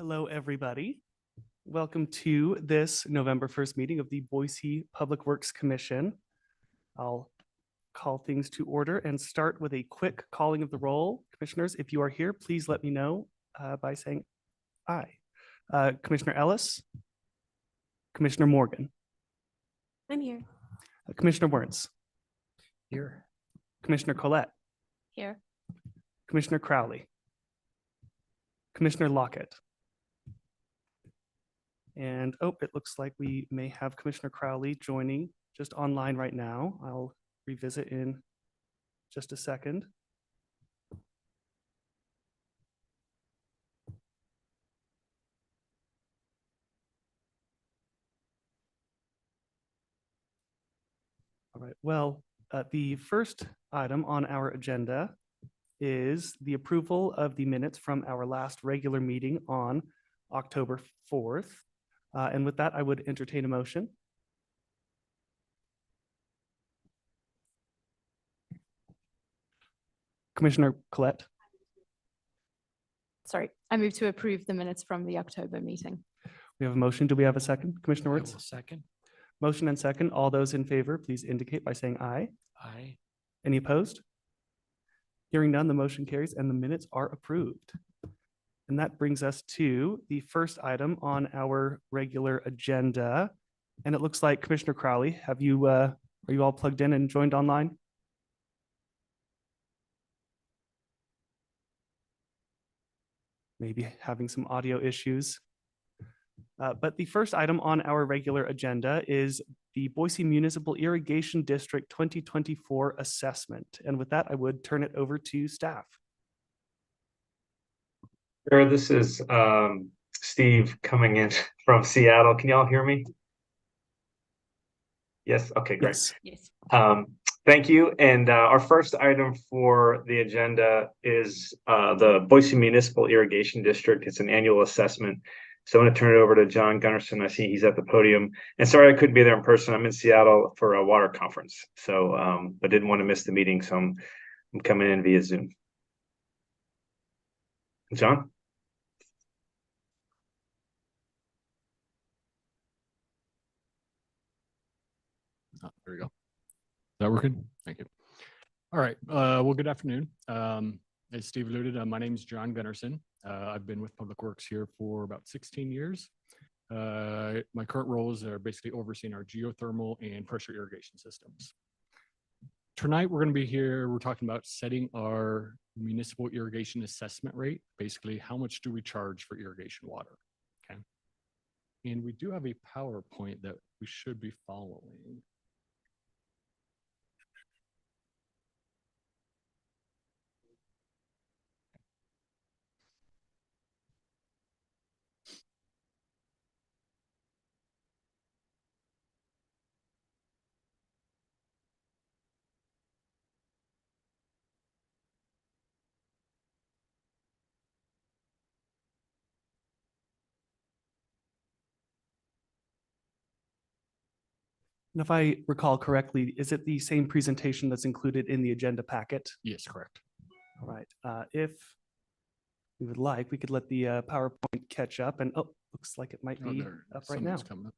Hello, everybody. Welcome to this November 1st meeting of the Boise Public Works Commission. I'll call things to order and start with a quick calling of the roll. Commissioners, if you are here, please let me know by saying aye. Commissioner Ellis, Commissioner Morgan, I'm here. Commissioner Werntz, Here. Commissioner Collette, Here. Commissioner Crowley, Commissioner Lockett. And it looks like we may have Commissioner Crowley joining just online right now. I'll revisit in just a second. All right, well, the first item on our agenda is the approval of the minutes from our last regular meeting on October 4th. And with that, I would entertain a motion. Commissioner Collette, Sorry, I move to approve the minutes from the October meeting. we have a motion. Do we have a second? Commissioner I Wirtz? will second. Motion and second. All those in favor, please indicate by saying aye. Aye. Any opposed? Hearing none, the motion carries and the minutes are approved. And that brings us to the first item on our regular agenda. And it looks like Commissioner Crowley, are you all plugged in and joined online? Maybe having some audio issues. But the first item on our regular agenda is the Boise Municipal Irrigation District 2024 assessment. And with that, I would turn it over to staff. Sure, this is Steve coming in from Seattle. Can y'all hear me? Yes, okay, great. Yes. Yes. Thank you. And our first item for the agenda is the Boise Municipal Irrigation District. It's an annual assessment. So I'm going to turn it over to John Gunnarsson. I see he's at the podium. And sorry I couldn't be there in person. I'm in Seattle for a water conference. So but didn't want to miss the meeting. So I'm coming in via Zoom. John? Oh, there we go. Is that working? Thank you. All right. Well, good afternoon. As Steve alluded, my name is John Gunnarsson. I've been with Public Works here for about 16 years. My current roles are basically overseeing our geothermal and pressure irrigation systems. Tonight, we're going to be here. We're talking about setting our municipal irrigation assessment rate. Basically, how much do we charge for irrigation water? Okay. And we do have a PowerPoint that we should be following. And if I recall correctly, is it the same presentation that's included in the agenda packet? Yes, correct. All right. If we would like, we could let the PowerPoint catch up and looks like it might Oh, be there, up right now. someone's coming up.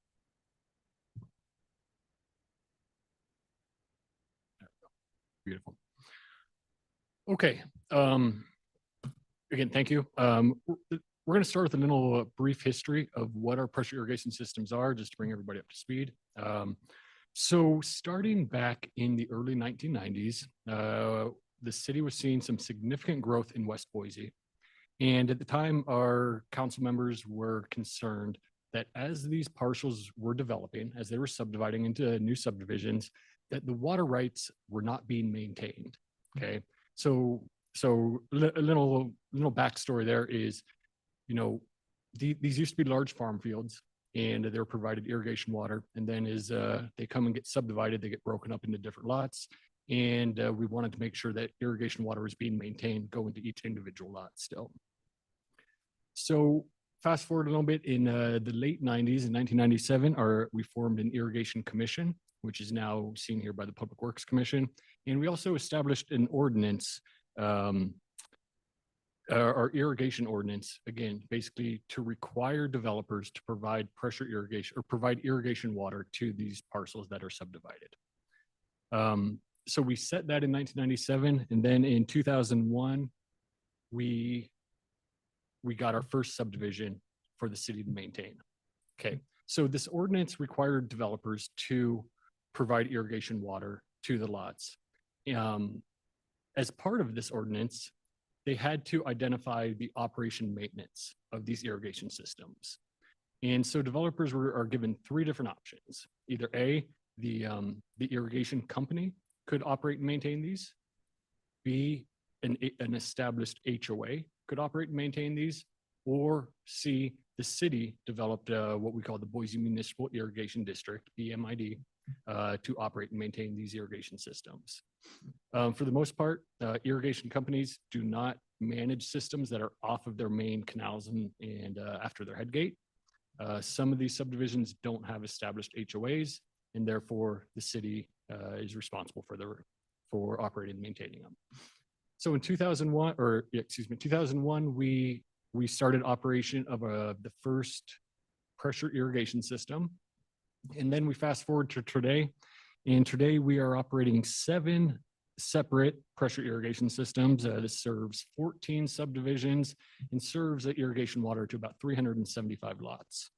There we go. Beautiful. Okay. Again, thank you. We're going to start with a little brief history of what our pressure irrigation systems are, just to bring everybody up to speed. So starting back in the early 1990s, the city was seeing some significant growth in West Boise. And at the time, our council members were concerned that as these parcels were developing, as they were subdividing into new subdivisions, that the water rights were not being maintained. Okay, so a little backstory there is, you know, these used to be large farm fields, and they're provided irrigation water. And then as they come and get subdivided, they get broken up into different lots. And we wanted to make sure that irrigation water was being maintained, going to each individual lot still. So fast forward a little bit, in the late 90s, in 1997, we formed an irrigation commission, which is now seen here by the Public Works Commission. And we also established an ordinance our irrigation ordinance, again, basically to require developers to provide pressure irrigation or provide irrigation water to these parcels that are subdivided. So we set that in 1997, and then in 2001, we got our first subdivision for the city to maintain. Okay, so this ordinance required developers to provide irrigation water to the lots. As part of this ordinance, they had to identify the operation maintenance of these irrigation systems. And so developers are given three different options. Either A, the irrigation company could operate and maintain these. B, an established HOA could operate and maintain these. Or C, the city developed what we call the Boise Municipal Irrigation District, BMID, to operate and maintain these irrigation systems. For the most part, irrigation companies do not manage systems that are off of their main canals and after their head gate. Some of these subdivisions don't have established HOAs, and therefore the city is responsible for operating and maintaining them. So in 2001, we started operation of the first pressure irrigation system. And then we fast forward to today, and today we are operating 7 separate pressure irrigation systems. This serves 14 subdivisions and serves the irrigation water to about 375 lots.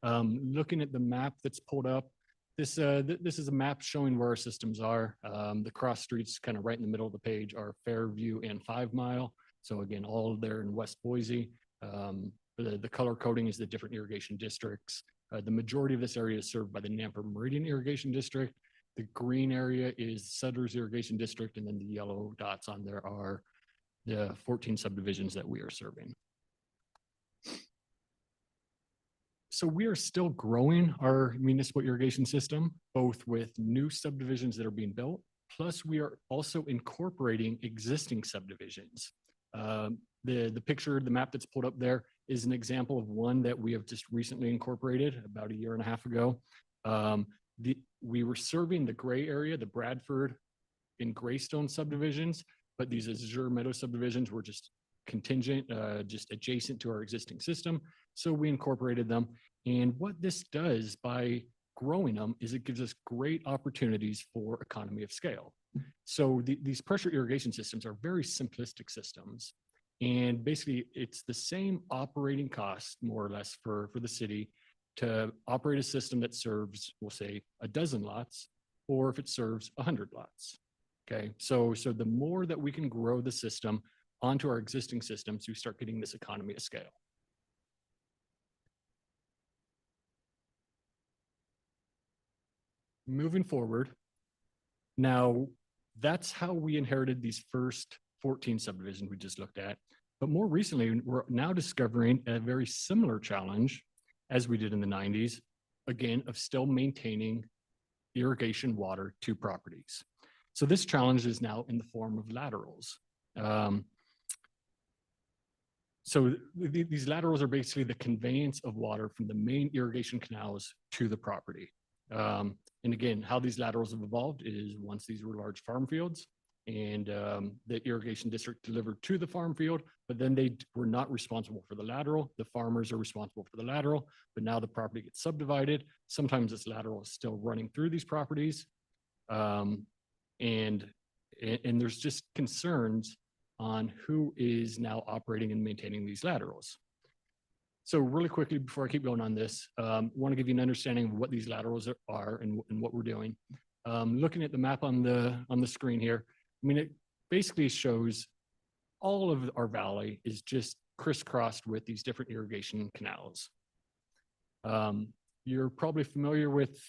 Looking at the map that's pulled up, this is a map showing where our systems are. The cross streets kind of right in the middle of the page are Fairview and 5 Mile. So again, all there in West Boise. The color coding is the different irrigation districts. The majority of this area is served by the Nampa Meridian Irrigation District. The green area is Sutter's Irrigation District, and then the yellow dots on there are the 14 subdivisions that we are serving. So we are still growing our municipal irrigation system, both with new subdivisions that are being built, plus we are also incorporating existing subdivisions. The picture, the map that's pulled up there is an example of one that we have just recently incorporated about 1.5 years ago. We were serving the gray area, the Bradford and Greystone subdivisions, but these Azure Meadow subdivisions were just contingent, just adjacent to our existing system. So we incorporated them. And what this does by growing them is it gives us great opportunities for economy of scale. So these pressure irrigation systems are very simplistic systems. And basically it's the same operating cost, more or less, for the city to operate a system that serves, we'll say, 12 lots, or if it serves 100 lots. Okay, so the more that we can grow the system onto our existing systems, we start getting this economy of scale. Moving forward, now that's how we inherited these first 14 subdivisions we just looked at. But more recently, we're now discovering a very similar challenge as we did in the 90s, again, of still maintaining irrigation water to properties. So this challenge is now in the form of laterals. So these laterals are basically the conveyance of water from the main irrigation canals to the property. And again, how these laterals have evolved is once these were large farm fields and the irrigation district delivered to the farm field, but then they were not responsible for the lateral. The farmers are responsible for the lateral, but now the property gets subdivided. Sometimes this lateral is still running through these properties. And there's just concerns on who is now operating and maintaining these laterals. So really quickly, before I keep going on this, I want to give you an understanding of what these laterals are and what we're doing. Looking at the map on the screen here, I mean, it basically shows all of our valley is just crisscrossed with these different irrigation canals. You're probably familiar with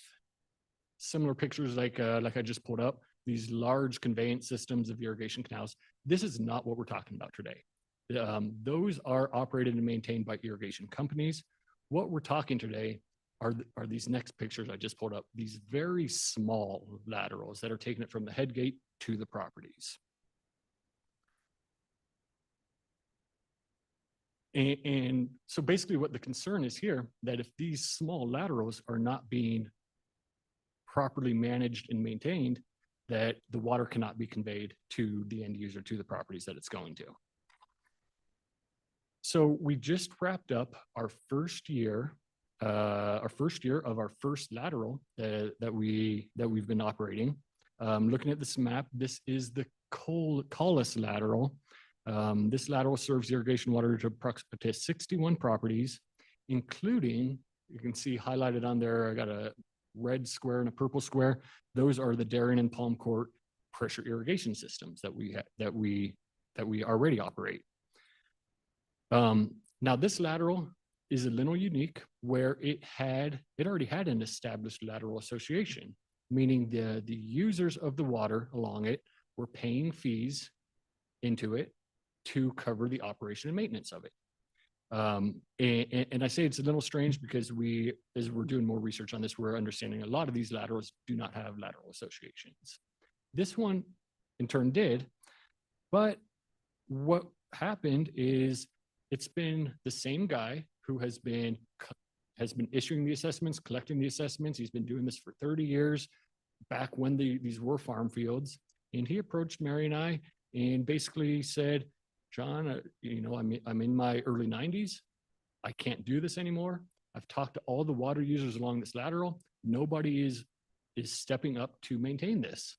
similar pictures like I just pulled up, these large conveyance systems of irrigation canals. This is not what we're talking about today. Those are operated and maintained by irrigation companies. What we're talking today are these next pictures I just pulled up, these very small laterals that are taking it from the head gate to the properties. And so basically what the concern is here, that if these small laterals are not being properly managed and maintained, that the water cannot be conveyed to the end user, to the properties that it's going to. So we just wrapped up our first year of our first lateral that we've been operating. Looking at this map, this is the Collis lateral. This lateral serves irrigation water to approximately 61 properties, including, you can see highlighted on there, I got a red square and a purple square. Those are the Darien and Palm Court pressure irrigation systems that we already operate. Now this lateral is a little unique where it already had an established lateral association, meaning the users of the water along it were paying fees into it to cover the operation and maintenance of it. And I say it's a little strange because as we're doing more research on this, we're understanding a lot of these laterals do not have lateral associations. This one in turn did, but what happened is it's been the same guy who has been issuing the assessments, collecting the assessments. He's been doing this for 30 years, back when these were farm fields. And he approached Mary and I and basically said, John, I'm in my early 90s. I can't do this anymore. I've talked to all the water users along this lateral. Nobody is stepping up to maintain this.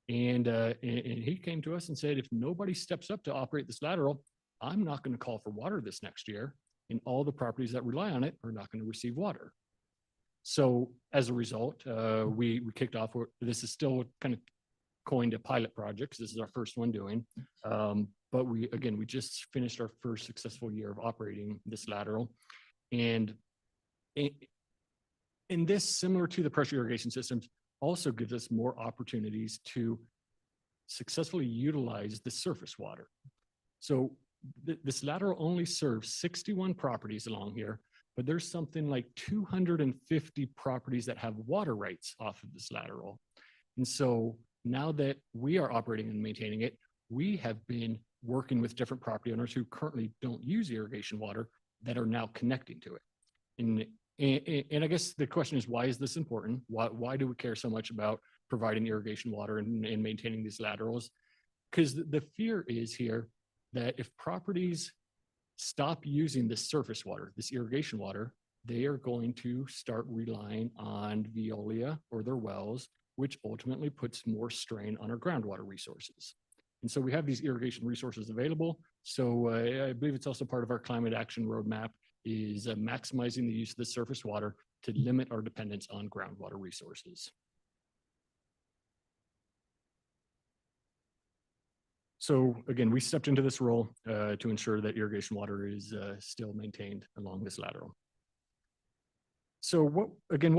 And he came to us and said, if nobody steps up to operate this lateral, I'm not going to call for water this next year. And all the properties that rely on it are not going to receive water. So as a result, we kicked off. This is still kind of coined a pilot project, because this is our first one doing. But we just finished our first successful year of operating this lateral. And in this, similar to the pressure irrigation systems, also gives us more opportunities to successfully utilize the surface water. So this lateral only serves 61 properties along here, but there's something like 250 properties that have water rights off of this lateral. And so now that we are operating and maintaining it, we have been working with different property owners who currently don't use irrigation water that are now connecting to it. And I guess the question is, why is this important? Why do we care so much about providing irrigation water and maintaining these laterals? Because the fear is here that if properties stop using this surface water, this irrigation water, they are going to start relying on Veolia or their wells, which ultimately puts more strain on our groundwater resources. And so we have these irrigation resources available. So I believe it's also part of our climate action roadmap is maximizing the use of the surface water to limit our dependence on groundwater resources. So again, we stepped into this role to ensure that irrigation water is still maintained along this lateral. So what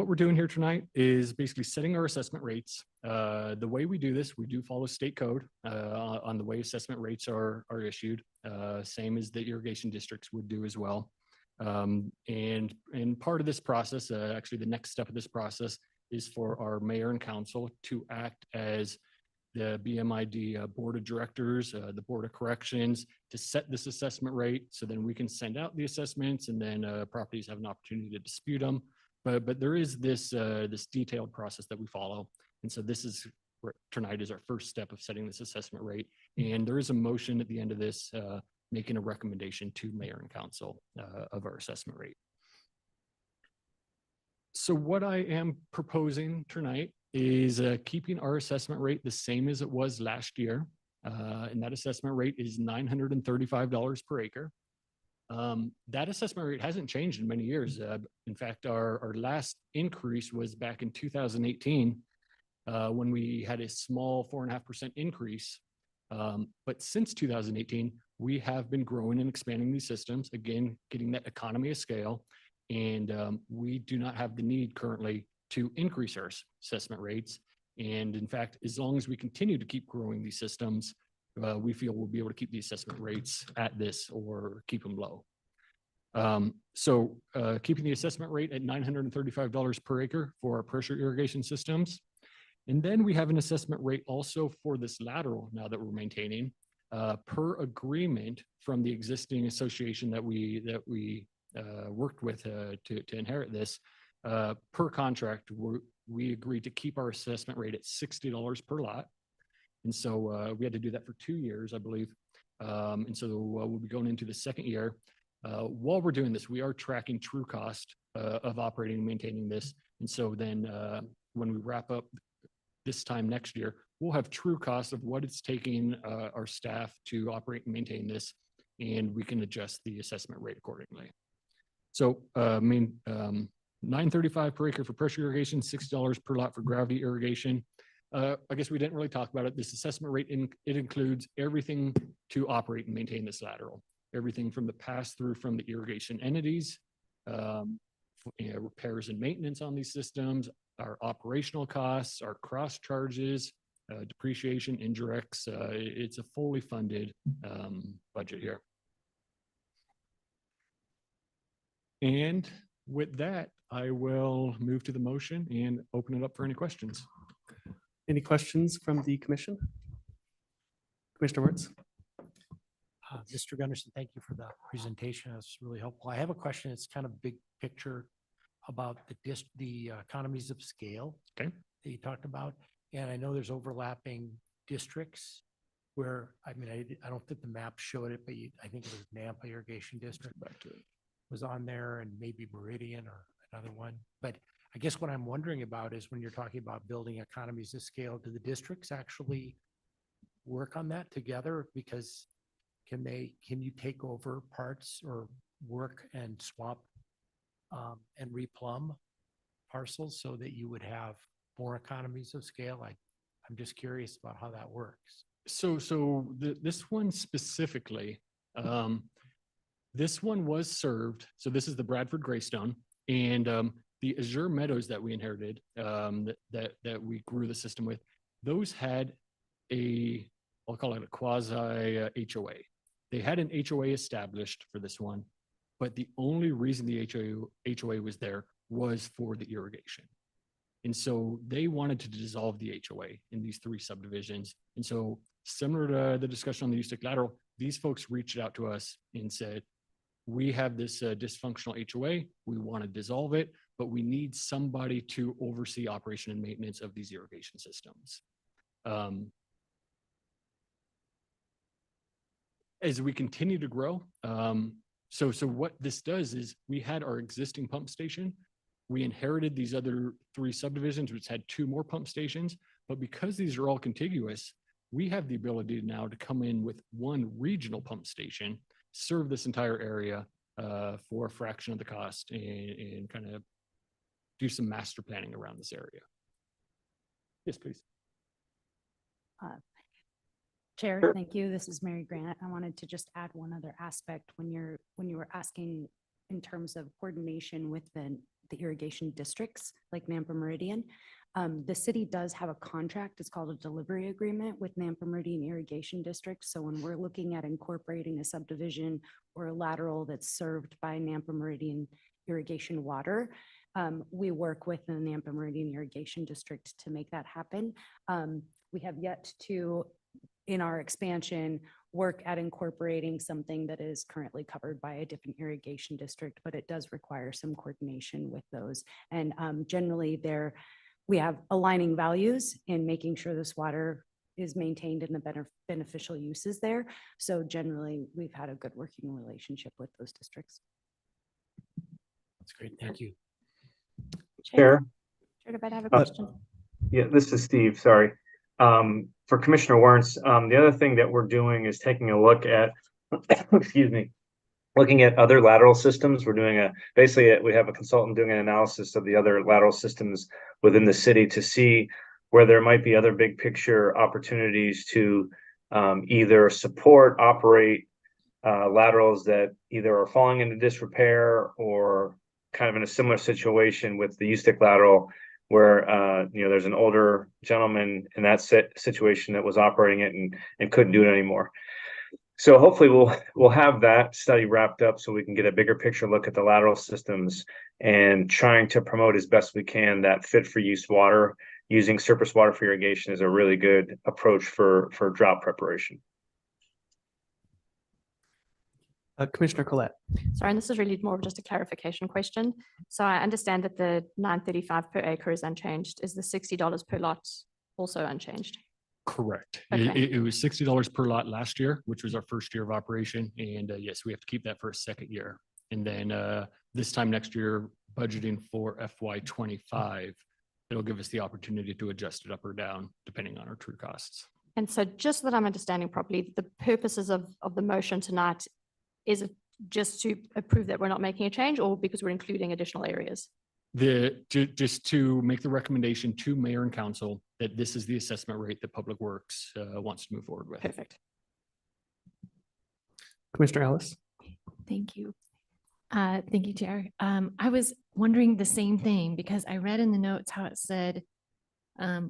we're doing here tonight is basically setting our assessment rates. The way we do this, we do follow state code on the way assessment rates are issued, same as the irrigation districts would do as well. And part of this process, actually the next step of this process is for our mayor and council to act as the BMID board of directors, the board of corrections, to set this assessment rate. So then we can send out the assessments, and then properties have an opportunity to dispute them. But there is this detailed process that we follow. And so this is tonight is our first step of setting this assessment rate. And there is a motion at the end of this making a recommendation to mayor and council of our assessment rate. So what I am proposing tonight is keeping our assessment rate the same as it was last year. And that assessment rate is $935 per acre. That assessment rate hasn't changed in many years. In fact, our last increase was back in 2018 when we had a small 4.5% increase. But since 2018, we have been growing and expanding these systems, again, getting that economy of scale. And we do not have the need currently to increase our assessment rates. And in fact, as long as we continue to keep growing these systems, we feel we'll be able to keep the assessment rates at this or keep them low. So keeping the assessment rate at $935 per acre for our pressure irrigation systems. And then we have an assessment rate also for this lateral now that we're maintaining per agreement from the existing association that we worked with to inherit this. Per contract, we agreed to keep our assessment rate at $60 per lot. And so we had to do that for 2 years, I believe. And so we'll be going into the second year. While we're doing this, we are tracking true cost of operating and maintaining this. And so then when we wrap up this time next year, we'll have true cost of what it's taking our staff to operate and maintain this, and we can adjust the assessment rate accordingly. So $9.35 per acre for pressure irrigation, $6 per lot for gravity irrigation. I guess we didn't really talk about it. This assessment rate, it includes everything to operate and maintain this lateral. Everything from the pass through from the irrigation entities, repairs and maintenance on these systems, our operational costs, our cross charges, depreciation, indirects. It's a fully funded budget here. And with that, I will move to the motion and open it up for any questions. Any questions from the commission? Commissioner Wirtz? Mr. Gunderson, thank you for the presentation. That's really helpful. I have a question. It's kind of big picture about the economies of scale. Okay. That you talked about. And I know there's overlapping districts where, I mean, I don't think the map showed it, but I think it was Nampa Irrigation District Back to it. was on there, and maybe Meridian or another one. But I guess what I'm wondering about is when you're talking about building economies of scale, do the districts actually work on that together? Because can you take over parts or work and swap and replumb parcels so that you would have more economies of scale? I'm just curious about how that works. So this one specifically, this one was served. So this is the Bradford Greystone, and the Azure Meadows that we inherited, that we grew the system with. Those had I'll call it a quasi HOA. They had an HOA established for this one, but the only reason the HOA was there was for the irrigation. And so they wanted to dissolve the HOA in these 3 subdivisions. And so similar to the discussion on the Ustick lateral, these folks reached out to us and said, we have this dysfunctional HOA. We want to dissolve it, but we need somebody to oversee operation and maintenance of these irrigation systems. As we continue to grow, so what this does is we had our existing pump station. We inherited these other 3 subdivisions, which had 2 more pump stations. But because these are all contiguous, we have the ability now to come in with 1 regional pump station, serve this entire area for a fraction of the cost, and kind of do some master planning around this area. Yes, please. Chair, thank you. This is Mary Grant. I wanted to just add one other aspect when you were asking in terms of coordination with the irrigation districts like Nampa Meridian. The city does have a contract. It's called a delivery agreement with Nampa Meridian Irrigation District. So when we're looking at incorporating a subdivision or a lateral that's served by Nampa Meridian Irrigation Water, we work with the Nampa Meridian Irrigation District to make that happen. We have yet to, in our expansion, work at incorporating something that is currently covered by a different irrigation district, but it does require some coordination with those. And generally we have aligning values in making sure this water is maintained in the beneficial uses there. So generally, we've had a good working relationship with those districts. That's great. Thank you. Chair. Chair DeBed, I have a question. Yeah, this is Steve, sorry. For Commissioner Warrants, the other thing that we're doing is taking a look at, excuse me, looking at other lateral systems. We're doing we have a consultant doing an analysis of the other lateral systems within the city to see where there might be other big picture opportunities to either support, operate laterals that either are falling into disrepair or kind of in a similar situation with the Ustick lateral, where there's an older gentleman in that situation that was operating it and couldn't do it anymore. So hopefully we'll have that study wrapped up so we can get a bigger picture look at the lateral systems and trying to promote as best we can that fit for use water. Using surface water for irrigation is a really good approach for drought preparation. Commissioner Collette. Sorry, and this is really more of just a clarification question. So I understand that the $9.35 per acre is unchanged. Is the $60 per lot also unchanged? Correct. Okay. It was $60 per lot last year, which was our first year of operation. And yes, we have to keep that for a second year. And then this time next year, budgeting for FY25, it'll give us the opportunity to adjust it up or down depending on our true costs. And so just so that I'm understanding properly, the purposes of the motion tonight, is it just to approve that we're not making a change or because we're including additional areas? Just to make the recommendation to mayor and council that this is the assessment rate that Public Works wants to move forward with. Perfect. Commissioner Ellis? Thank you. Thank you, Chair. I was wondering the same thing because I read in the notes how it said,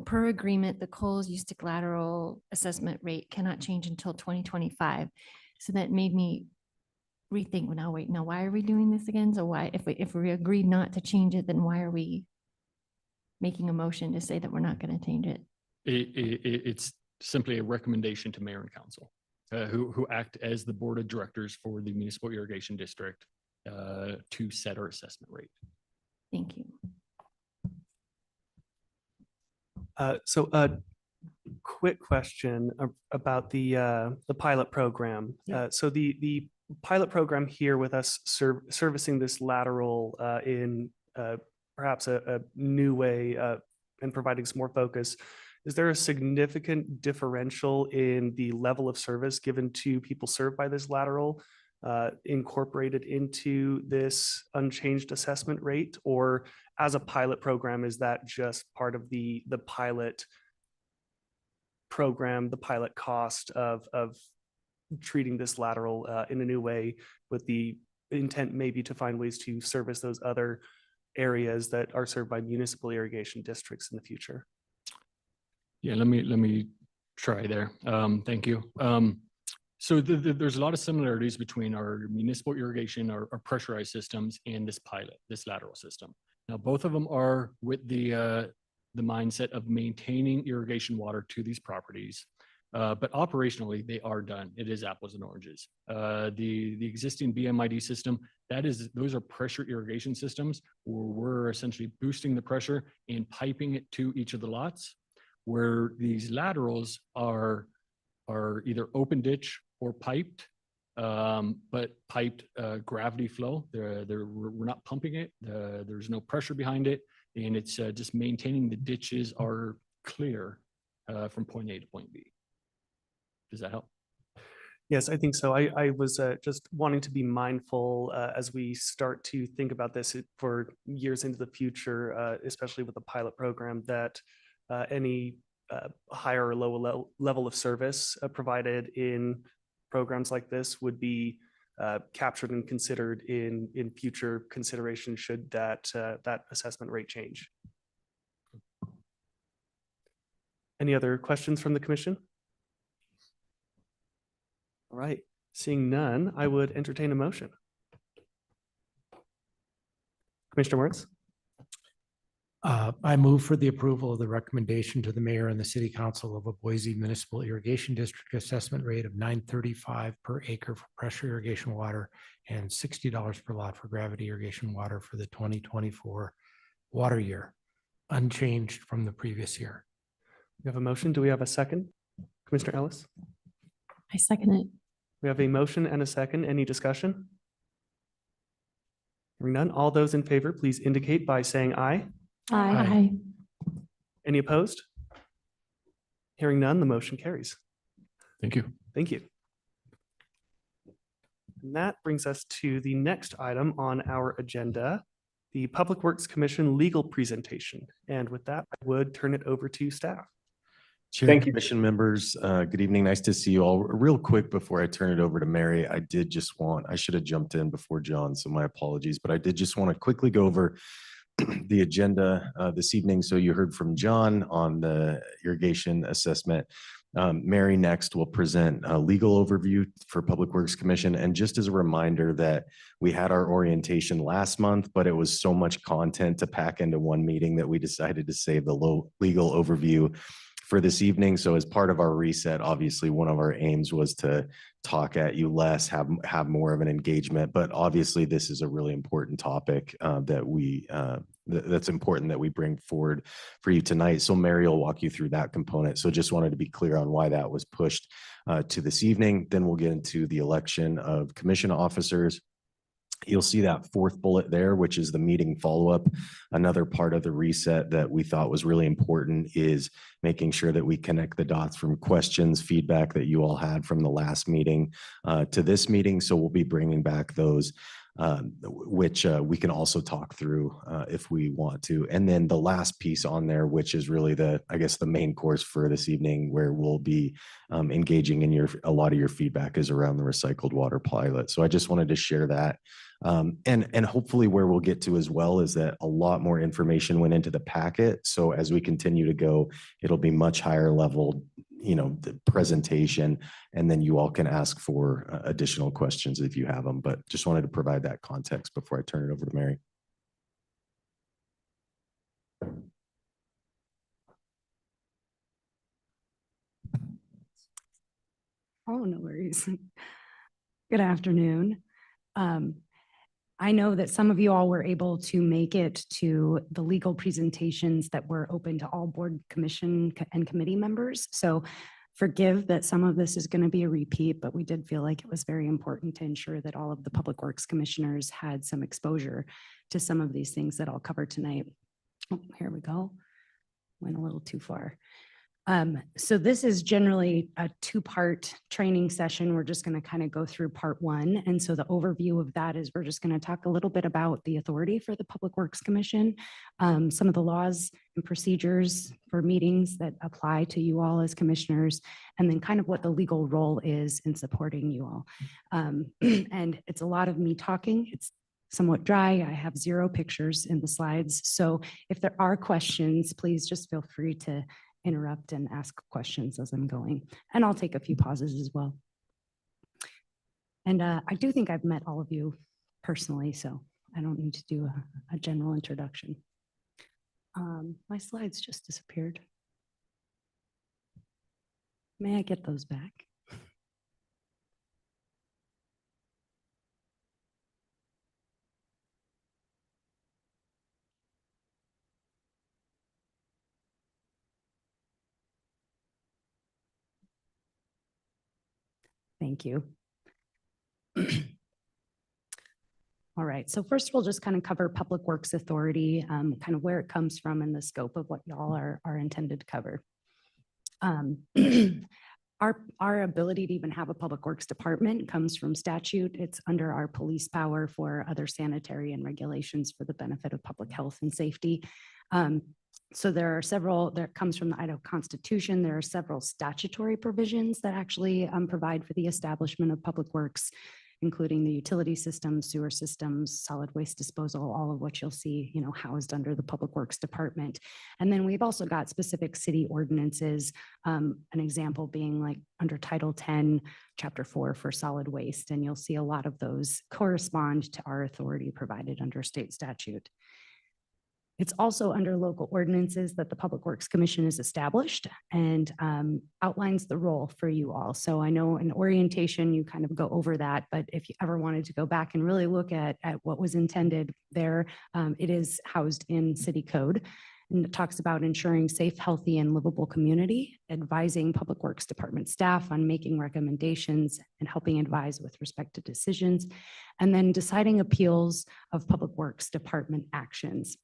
per agreement, the Coles Eustic lateral assessment rate cannot change until 2025. So that made me rethink, well, now wait, now why are we doing this again? So why, if we agreed not to change it, then why are we making a motion to say that we're not going to change it? It's simply a recommendation to mayor and council, who act as the board of directors for the municipal irrigation district to set our assessment rate. Thank you. So a quick question about the pilot program. So the pilot program here with us servicing this lateral in perhaps a new way and providing some more focus. Is there a significant differential in the level of service given to people served by this lateral incorporated into this unchanged assessment rate? Or as a pilot program, is that just part of the pilot program, the pilot cost of treating this lateral in a new way with the intent maybe to find ways to service those other areas that are served by municipal irrigation districts in the future? Yeah, let me try there. Thank you. So there's a lot of similarities between our municipal irrigation, our pressurized systems, and this pilot, this lateral system. Now, both of them are with the mindset of maintaining irrigation water to these properties. But operationally, they are done. It is apples and oranges. The existing BMID system, those are pressure irrigation systems where we're essentially boosting the pressure and piping it to each of the lots, where these laterals are either open ditch or piped, but piped gravity flow. We're not pumping it. There's no pressure behind it. And it's just maintaining the ditches are clear from point A to point B. Does that help? Yes, I think so. I was just wanting to be mindful as we start to think about this for years into the future, especially with the pilot program, that any higher or lower level of service provided in programs like this would be captured and considered in future consideration should that assessment rate change. Any other questions from the commission? All right, seeing none, I would entertain a motion. Commissioner Moritz? I move for the approval of the recommendation to the mayor and the city council of a Boise Municipal Irrigation District assessment rate of $9.35 per acre for pressure irrigation water and $60 per lot for gravity irrigation water for the 2024 water year, unchanged from the previous year. We have a motion. Do we have a second? Commissioner Ellis? I second it. We have a motion and a second. Any discussion? Hearing none. All those in favor, please indicate by saying aye. Aye. Any opposed? Hearing none, the motion carries. Thank you. Thank you. And that brings us to the next item on our agenda, the Public Works Commission legal presentation. And with that, I would turn it over to staff. Chair, Thank you. commission members, good evening. Nice to see you all. Real quick before I turn it over to Mary, I should have jumped in before John, so my apologies, but I did just want to quickly go over the agenda this evening. So you heard from John on the irrigation assessment. Mary next will present a legal overview for Public Works Commission. And just as a reminder that we had our orientation last month, but it was so much content to pack into one meeting that we decided to save the legal overview for this evening. So as part of our reset, obviously one of our aims was to talk at you less, have more of an engagement, but obviously this is a really important topic that we that's important that we bring forward for you tonight. So Mary will walk you through that component. So just wanted to be clear on why that was pushed to this evening. Then we'll get into the election of commission officers. You'll see that fourth bullet there, which is the meeting follow-up. Another part of the reset that we thought was really important is making sure that we connect the dots from questions, feedback that you all had from the last meeting to this meeting. So we'll be bringing back those, which we can also talk through if we want to. And then the last piece on there, which is really I guess the main course for this evening, where we'll be engaging in a lot of your feedback is around the recycled water pilot. So I just wanted to share that. And hopefully where we'll get to as well is that a lot more information went into the packet. So as we continue to go, it'll be much higher level, the presentation, and then you all can ask for additional questions if you have them. But just wanted to provide that context before I turn it over to Mary. Oh, no worries. Good afternoon. I know that some of you all were able to make it to the legal presentations that were open to all board, commission, and committee members. So forgive that some of this is going to be a repeat, but we did feel like it was very important to ensure that all of the Public Works commissioners had some exposure to some of these things that I'll cover tonight. Oh, here we go. Went a little too far. So this is generally a two-part training session. We're just going to kind of go through part one. And so the overview of that is we're just going to talk a little bit about the authority for the Public Works Commission, some of the laws and procedures for meetings that apply to you all as commissioners, and then kind of what the legal role is in supporting you all. And it's a lot of me talking. It's somewhat dry. I have 0 pictures in the slides. So if there are questions, please just feel free to interrupt and ask questions as I'm going. And I'll take a few pauses as well. And I do think I've met all of you personally, so I don't need to do a general introduction. My slides just disappeared. May I get those back? Thank you. All right, so first we'll just kind of cover Public Works Authority, kind of where it comes from and the scope of what y'all are intended to cover. Our ability to even have a Public Works Department comes from statute. It's under our police power for other sanitary and regulations for the benefit of public health and safety. So there are several, that comes from the Idaho Constitution. There are several statutory provisions that actually provide for the establishment of public works, including the utility systems, sewer systems, solid waste disposal, all of which you'll see, housed under the Public Works Department. And then we've also got specific city ordinances, an example being like under Title 10, Chapter 4 for solid waste. And you'll see a lot of those correspond to our authority provided under state statute. It's also under local ordinances that the Public Works Commission is established and outlines the role for you all. So I know in orientation, you kind of go over that, but if you ever wanted to go back and really look at what was intended there, it is housed in city code. And it talks about ensuring safe, healthy, and livable community, advising Public Works Department staff on making recommendations and helping advise with respect to decisions, and then deciding appeals of Public Works Department actions.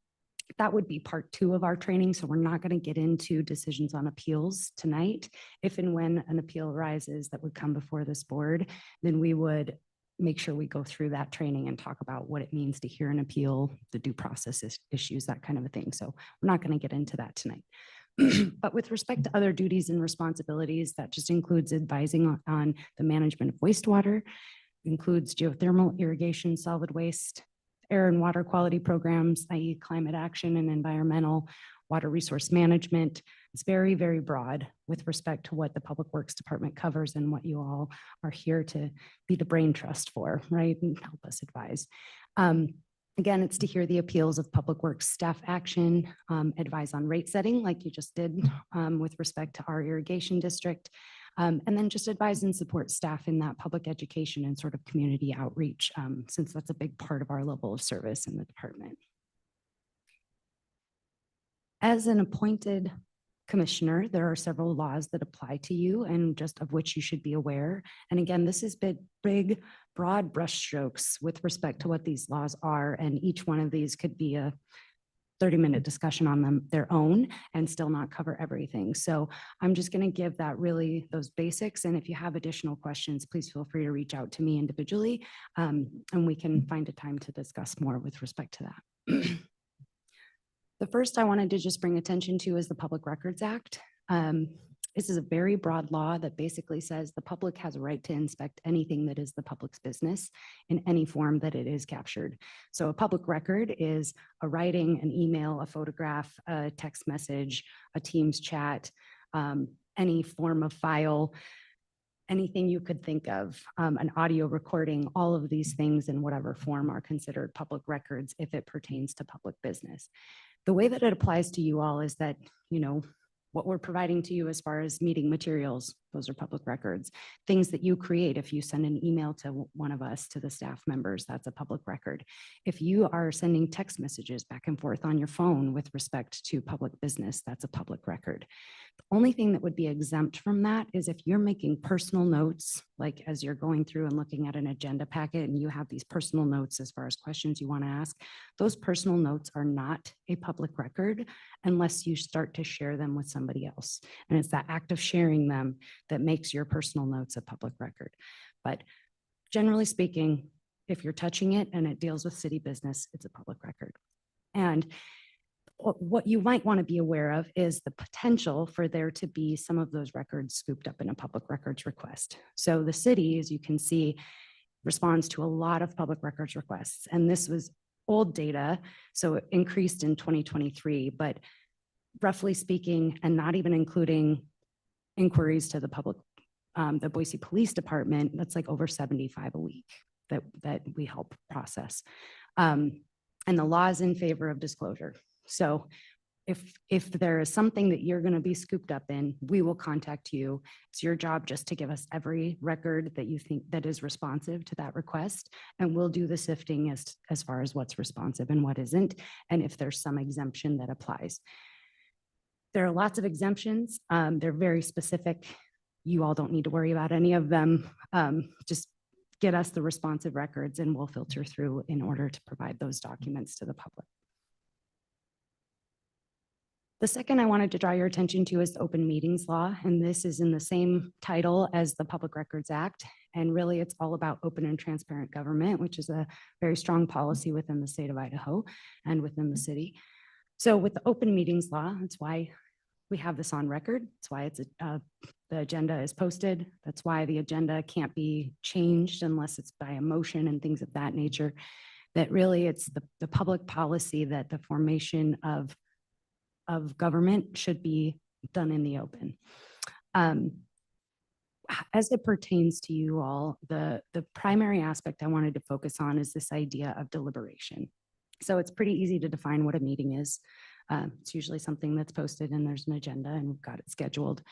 That would be part 2 of our training. So we're not going to get into decisions on appeals tonight. If and when an appeal arises that would come before this board, then we would make sure we go through that training and talk about what it means to hear an appeal, the due process issues, that kind of a thing. So we're not going to get into that tonight. But with respect to other duties and responsibilities, that just includes advising on the management of wastewater, includes geothermal, irrigation, solid waste, air and water quality programs, i.e. climate action and environmental, water resource management. It's very, very broad with respect to what the Public Works Department covers and what you all are here to be the brain trust for, right? And help us advise. Again, it's to hear the appeals of Public Works staff action, advise on rate setting like you just did with respect to our irrigation district, and then just advise and support staff in that public education and sort of community outreach, since that's a big part of our level of service in the department. As an appointed commissioner, there are several laws that apply to you and just of which you should be aware. And again, this is big, broad brushstrokes with respect to what these laws are. And each one of these could be a 30-minute discussion on them, their own, and still not cover everything. So I'm just going to give that really those basics. And if you have additional questions, please feel free to reach out to me individually, and we can find a time to discuss more with respect to that. The first I wanted to just bring attention to is the Public Records Act. This is a very broad law that basically says the public has a right to inspect anything that is the public's business in any form that it is captured. So a public record is a writing, an email, a photograph, a text message, a Teams chat, any form of file, anything you could think of, an audio recording, all of these things in whatever form are considered public records if it pertains to public business. The way that it applies to you all is that, you know, what we're providing to you as far as meeting materials, those are public records. Things that you create, if you send an email to one of us, to the staff members, that's a public record. If you are sending text messages back and forth on your phone with respect to public business, that's a public record. The only thing that would be exempt from that is if you're making personal notes, like as you're going through and looking at an agenda packet and you have these personal notes as far as questions you want to ask, those personal notes are not a public record unless you start to share them with somebody else. And it's that act of sharing them that makes your personal notes a public record. But generally speaking, if you're touching it and it deals with city business, it's a public record. And what you might want to be aware of is the potential for there to be some of those records scooped up in a public records request. So the city, as you can see, responds to a lot of public records requests. And this was old data, so it increased in 2023, but roughly speaking, and not even including inquiries to the public, the Boise Police Department, that's like over 75 a week that we help process. And the law is in favor of disclosure. So if there is something that you're going to be scooped up in, we will contact you. It's your job just to give us every record that you think that is responsive to that request. And we'll do the sifting as far as what's responsive and what isn't. And if there's some exemption that applies. There are lots of exemptions. They're very specific. You all don't need to worry about any of them. Just get us the responsive records and we'll filter through in order to provide those documents to the public. The second I wanted to draw your attention to is the Open Meetings Law, and this is in the same title as the Public Records Act. And really it's all about open and transparent government, which is a very strong policy within the state of Idaho and within the city. So with the Open Meetings Law, that's why we have this on record. That's why it's the agenda is posted. That's why the agenda can't be changed unless it's by a motion and things of that nature. That really it's the public policy that the formation of government should be done in the open. As it pertains to you all, the primary aspect I wanted to focus on is this idea of deliberation. So it's pretty easy to define what a meeting is. It's usually something that's posted and there's an agenda and we've got it scheduled.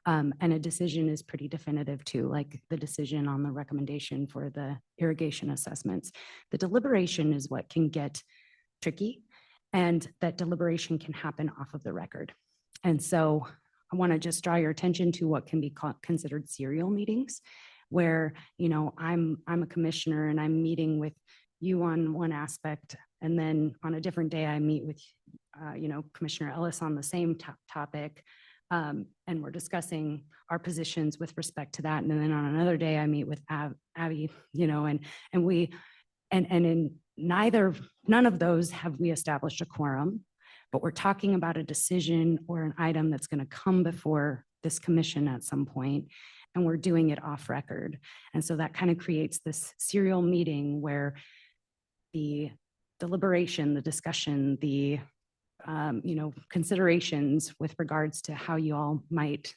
And a decision is pretty definitive too, like the decision on the recommendation for the irrigation assessments. The deliberation is what can get tricky, and that deliberation can happen off of the record. And so I want to just draw your attention to what can be considered serial meetings, where, you know, I'm a commissioner and I'm meeting with you on one aspect, and then on a different day I meet with, you know, Commissioner Ellis on the same topic, and we're discussing our positions with respect to that. And then on another day I meet with Abby, you know, and in none of those have we established a quorum, but we're talking about a decision or an item that's going to come before this commission at some point, and we're doing it off record. And so that kind of creates this serial meeting where the deliberation, the discussion, the you know, considerations with regards to how you all might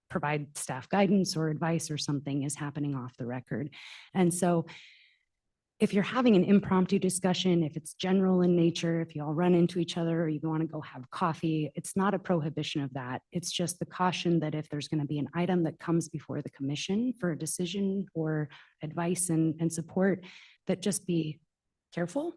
provide staff guidance or advice or something is happening off the record. And so if you're having an impromptu discussion, if it's general in nature, if you all run into each other or you want to go have coffee, it's not a prohibition of that. It's just the caution that if there's going to be an item that comes before the commission for a decision or advice and support, that just be careful,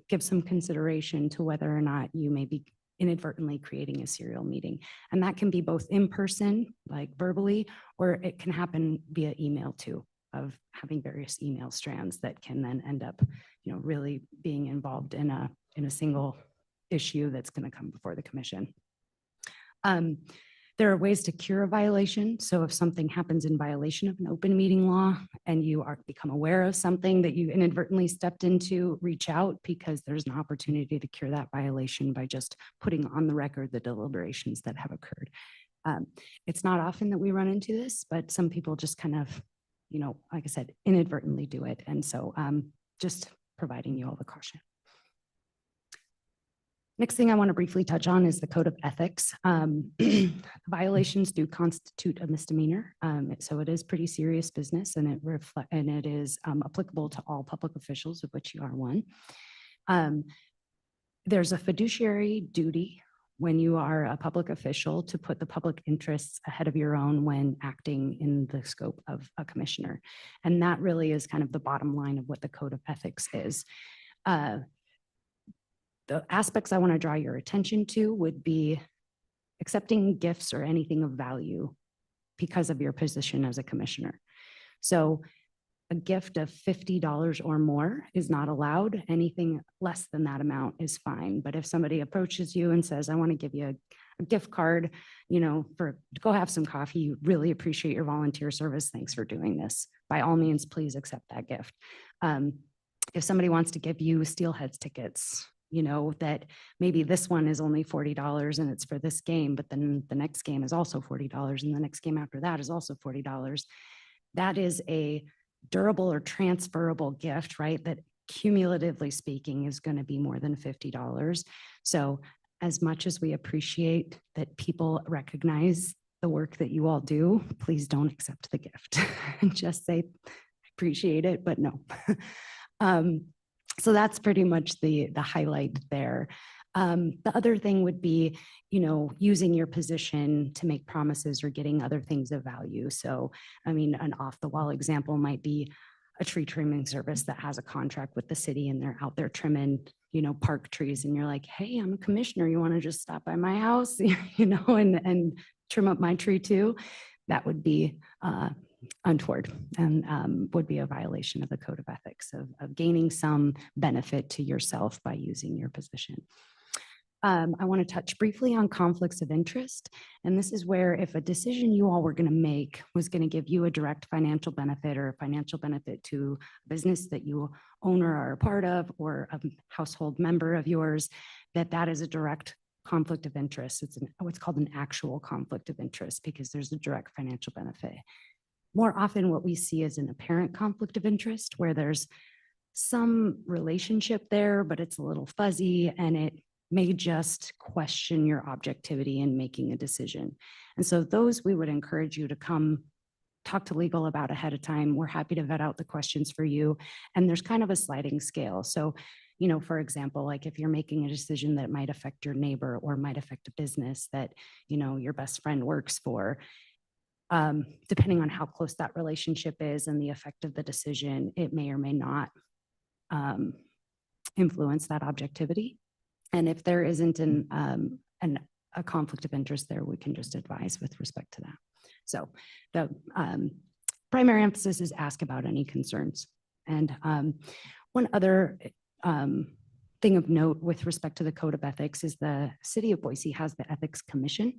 give some consideration to whether or not you may be inadvertently creating a serial meeting. And that can be both in person, like verbally, or it can happen via email too, of having various email strands that can then end up, really being involved in a single issue that's going to come before the commission. There are ways to cure a violation. So if something happens in violation of an open meeting law and you are become aware of something that you inadvertently stepped into, reach out, because there's an opportunity to cure that violation by just putting on the record the deliberations that have occurred. It's not often that we run into this, but some people just kind of, like I said, inadvertently do it. And so just providing you all the caution. Next thing I want to briefly touch on is the code of ethics. Violations do constitute a misdemeanor. So it is pretty serious business, and it is applicable to all public officials, of which you are one. There's a fiduciary duty when you are a public official to put the public interests ahead of your own when acting in the scope of a commissioner. And that really is kind of the bottom line of what the code of ethics is. The aspects I want to draw your attention to would be accepting gifts or anything of value because of your position as a commissioner. So a gift of $50 or more is not allowed. Anything less than that amount is fine. But if somebody approaches you and says, I want to give you a gift card, to go have some coffee, you really appreciate your volunteer service. Thanks for doing this. By all means, please accept that gift. If somebody wants to give you Steelheads tickets, that maybe this one is only $40 and it's for this game, but then the next game is also $40 and the next game after that is also $40. That is a durable or transferable gift, right? That cumulatively speaking is going to be more than $50. So as much as we appreciate that people recognize the work that you all do, please don't accept the gift. Just say, appreciate it, but no. So that's pretty much the highlight there. The other thing would be, using your position to make promises or getting other things of value. So, an off the wall example might be a tree trimming service that has a contract with the city and they're out there trimming, park trees. And you're like, hey, I'm a commissioner. You want to just stop by my house, and trim up my tree too? That would be untoward and would be a violation of the code of ethics of gaining some benefit to yourself by using your position. I want to touch briefly on conflicts of interest. And this is where if a decision you all were going to make was going to give you a direct financial benefit or a financial benefit to a business that you own or are a part of, or a household member of yours, that is a direct conflict of interest. It's what's called an actual conflict of interest because there's a direct financial benefit. More often what we see is an apparent conflict of interest where there's some relationship there, but it's a little fuzzy and it may just question your objectivity in making a decision. And so those we would encourage you to come talk to legal about ahead of time. We're happy to vet out the questions for you. And there's kind of a sliding scale. So, for example, like if you're making a decision that might affect your neighbor or might affect a business that, your best friend works for, depending on how close that relationship is and the effect of the decision, it may or may not influence that objectivity. And if there isn't a conflict of interest there, we can just advise with respect to that. So the primary emphasis is ask about any concerns. And one other thing of note with respect to the code of ethics is the city of Boise has the Ethics Commission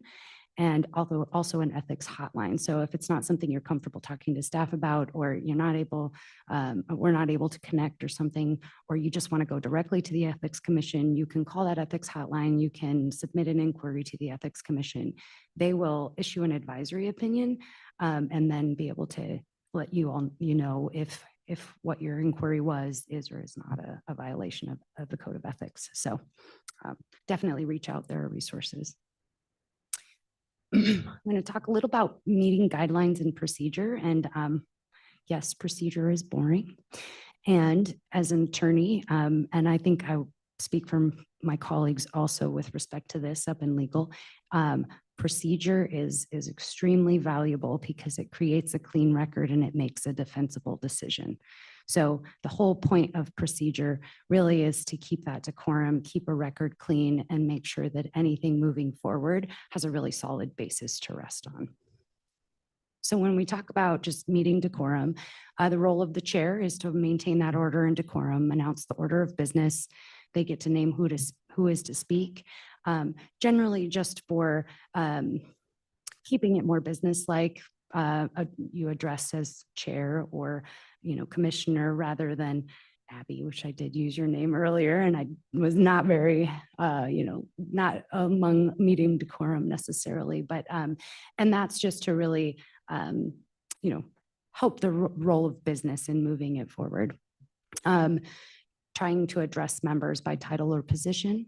and also an ethics hotline. So if it's not something you're comfortable talking to staff about, or you're not able, we're not able to connect or something, or you just want to go directly to the Ethics Commission, you can call that ethics hotline. You can submit an inquiry to the Ethics Commission. They will issue an advisory opinion and then be able to let you all, if what your inquiry is or is not a violation of the code of ethics. So definitely reach out. There are resources. I'm going to talk a little about meeting guidelines and procedure. And yes, procedure is boring. And as an attorney, and I think I speak from my colleagues also with respect to this up in legal, procedure is extremely valuable because it creates a clean record and it makes a defensible decision. So the whole point of procedure really is to keep that decorum, keep a record clean, and make sure that anything moving forward has a really solid basis to rest on. So when we talk about just meeting decorum, the role of the chair is to maintain that order and decorum, announce the order of business. They get to name who is to speak. Generally just for keeping it more business-like, you address as chair or, commissioner rather than Abby, which I did use your name earlier, and I was not very, not among meeting decorum necessarily, but, and that's just to really, help the role of business in moving it forward. Trying to address members by title or position.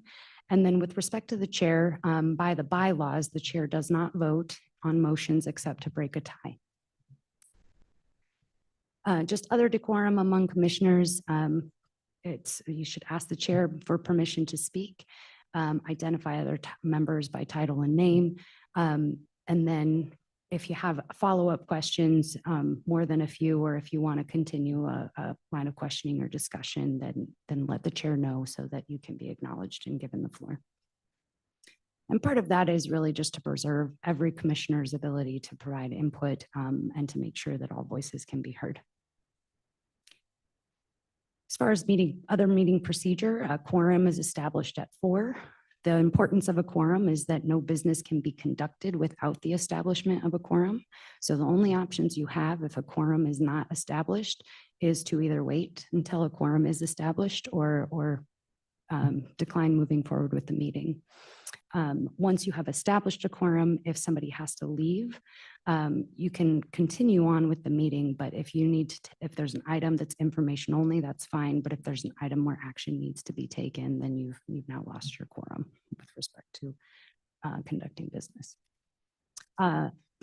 And then with respect to the chair, by the bylaws, the chair does not vote on motions except to break a tie. Just other decorum among commissioners. You should ask the chair for permission to speak, identify other members by title and name. And then if you have follow-up questions, more than a few, or if you want to continue a line of questioning or discussion, then let the chair know so that you can be acknowledged and given the floor. And part of that is really just to preserve every commissioner's ability to provide input and to make sure that all voices can be heard. As far as other meeting procedure, a quorum is established at 4. The importance of a quorum is that no business can be conducted without the establishment of a quorum. So the only options you have if a quorum is not established is to either wait until a quorum is established or decline moving forward with the meeting. Once you have established a quorum, if somebody has to leave, you can continue on with the meeting, but if you need to, if there's an item that's information only, that's fine. But if there's an item where action needs to be taken, then you've now lost your quorum with respect to conducting business.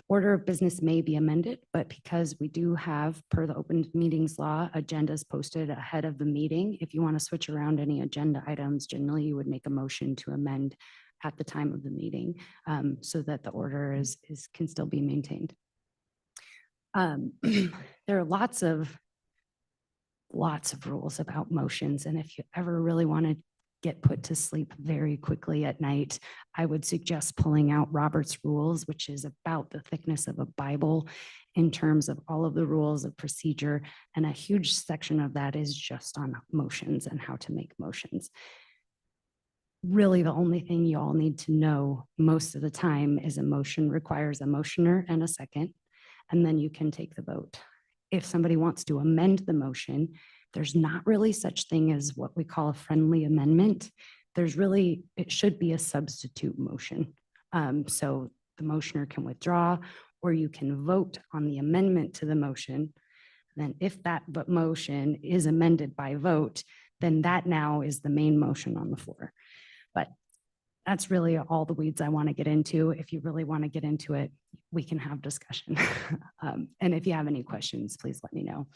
Order of business may be amended, but because we do have, per the open meetings law, agendas posted ahead of the meeting, if you want to switch around any agenda items, generally you would make a motion to amend at the time of the meeting so that the order can still be maintained. There are lots of rules about motions, and if you ever really want to get put to sleep very quickly at night, I would suggest pulling out Robert's Rules, which is about the thickness of a Bible in terms of all of the rules of procedure, and a huge section of that is just on motions and how to make motions. Really, the only thing you all need to know most of the time is a motion requires a motioner and a second, and then you can take the vote. If somebody wants to amend the motion, there's not really such thing as what we call a friendly amendment. It should be a substitute motion. So the motioner can withdraw, or you can vote on the amendment to the motion. Then if that motion is amended by vote, then that now is the main motion on the floor. But that's really all the weeds I want to get into. If you really want to get into it, we can have discussion. And if you have any questions, please let me know.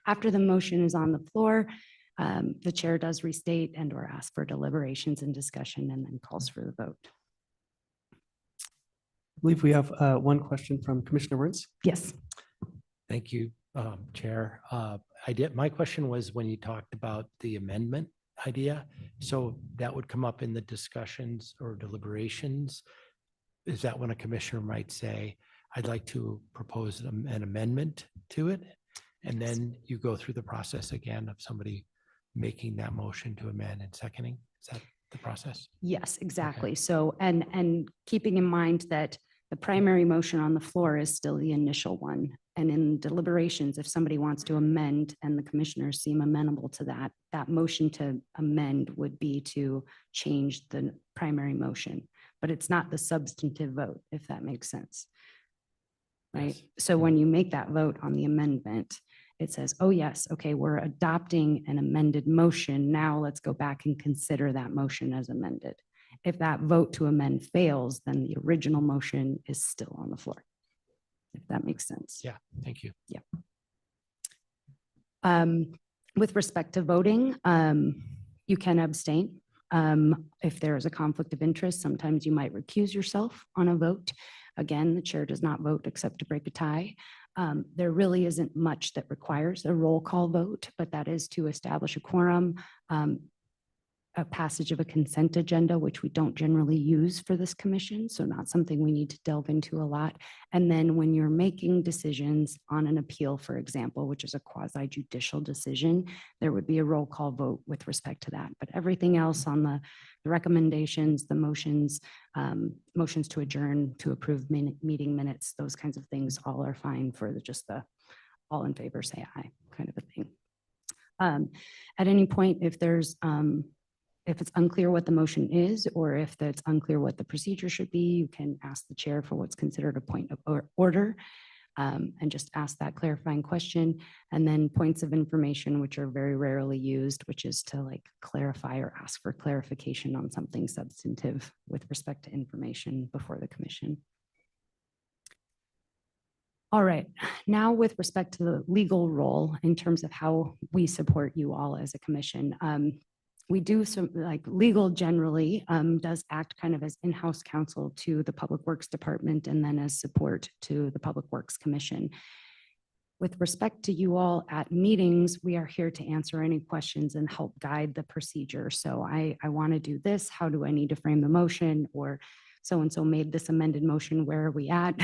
After the motion is on the floor, the chair does restate and or ask for deliberations and discussion and then calls for the vote. I believe we have one question from Commissioner Werntz. Yes. Thank you, Chair. My question was when you talked about the amendment idea, so that would come up in the discussions or deliberations. Is that when a commissioner might say, I'd like to propose an amendment to it? And then you go through the process again of somebody making that motion to amend and seconding? Is that the process? Yes, exactly. Okay. So, and keeping in mind that the primary motion on the floor is still the initial one. And in deliberations, if somebody wants to amend and the commissioners seem amenable to that, that motion to amend would be to change the primary motion, but it's not the substantive vote, if that makes sense. Right? Yes. So when you make that vote on the amendment, it says, oh yes, okay, we're adopting an amended motion. Now let's go back and consider that motion as amended. If that vote to amend fails, then the original motion is still on the floor. If that makes sense. Yeah, thank you. Yeah. With respect to voting, you can abstain. If there is a conflict of interest, sometimes you might recuse yourself on a vote. Again, the chair does not vote except to break a tie. There really isn't much that requires a roll call vote, but that is to establish a quorum, a passage of a consent agenda, which we don't generally use for this commission, so not something we need to delve into a lot. And then when you're making decisions on an appeal, for example, which is a quasi judicial decision, there would be a roll call vote with respect to that. But everything else on the recommendations, the motions, motions to adjourn, to approve meeting minutes, those kinds of things, all are fine for just the all in favor, say aye kind of a thing. At any point, if it's unclear what the motion is, or if it's unclear what the procedure should be, you can ask the chair for what's considered a point of order, and just ask that clarifying question. And then points of information, which are very rarely used, which is to like clarify or ask for clarification on something substantive with respect to information before the commission. All right, now with respect to the legal role in terms of how we support you all as a commission, we do some like legal generally does act kind of as in-house counsel to the Public Works Department and then as support to the Public Works Commission. With respect to you all at meetings, we are here to answer any questions and help guide the procedure. So I want to do this. How do I need to frame the motion? Or so-and-so made this amended motion. Where are we at?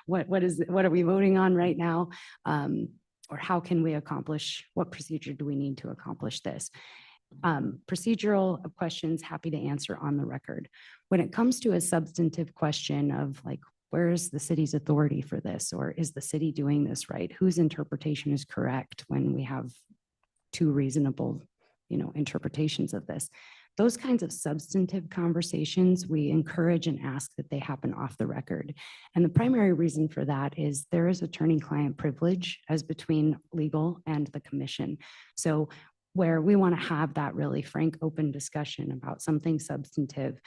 What are we voting on right now? Or how can we accomplish, what procedure do we need to accomplish this? Procedural questions, happy to answer on the record. When it comes to a substantive question of like, where's the city's authority for this? Or is the city doing this right? Whose interpretation is correct when we have two reasonable, interpretations of this? Those kinds of substantive conversations, we encourage and ask that they happen off the record. And the primary reason for that is there is attorney-client privilege as between legal and the commission. So where we want to have that really frank, open discussion about something substantive,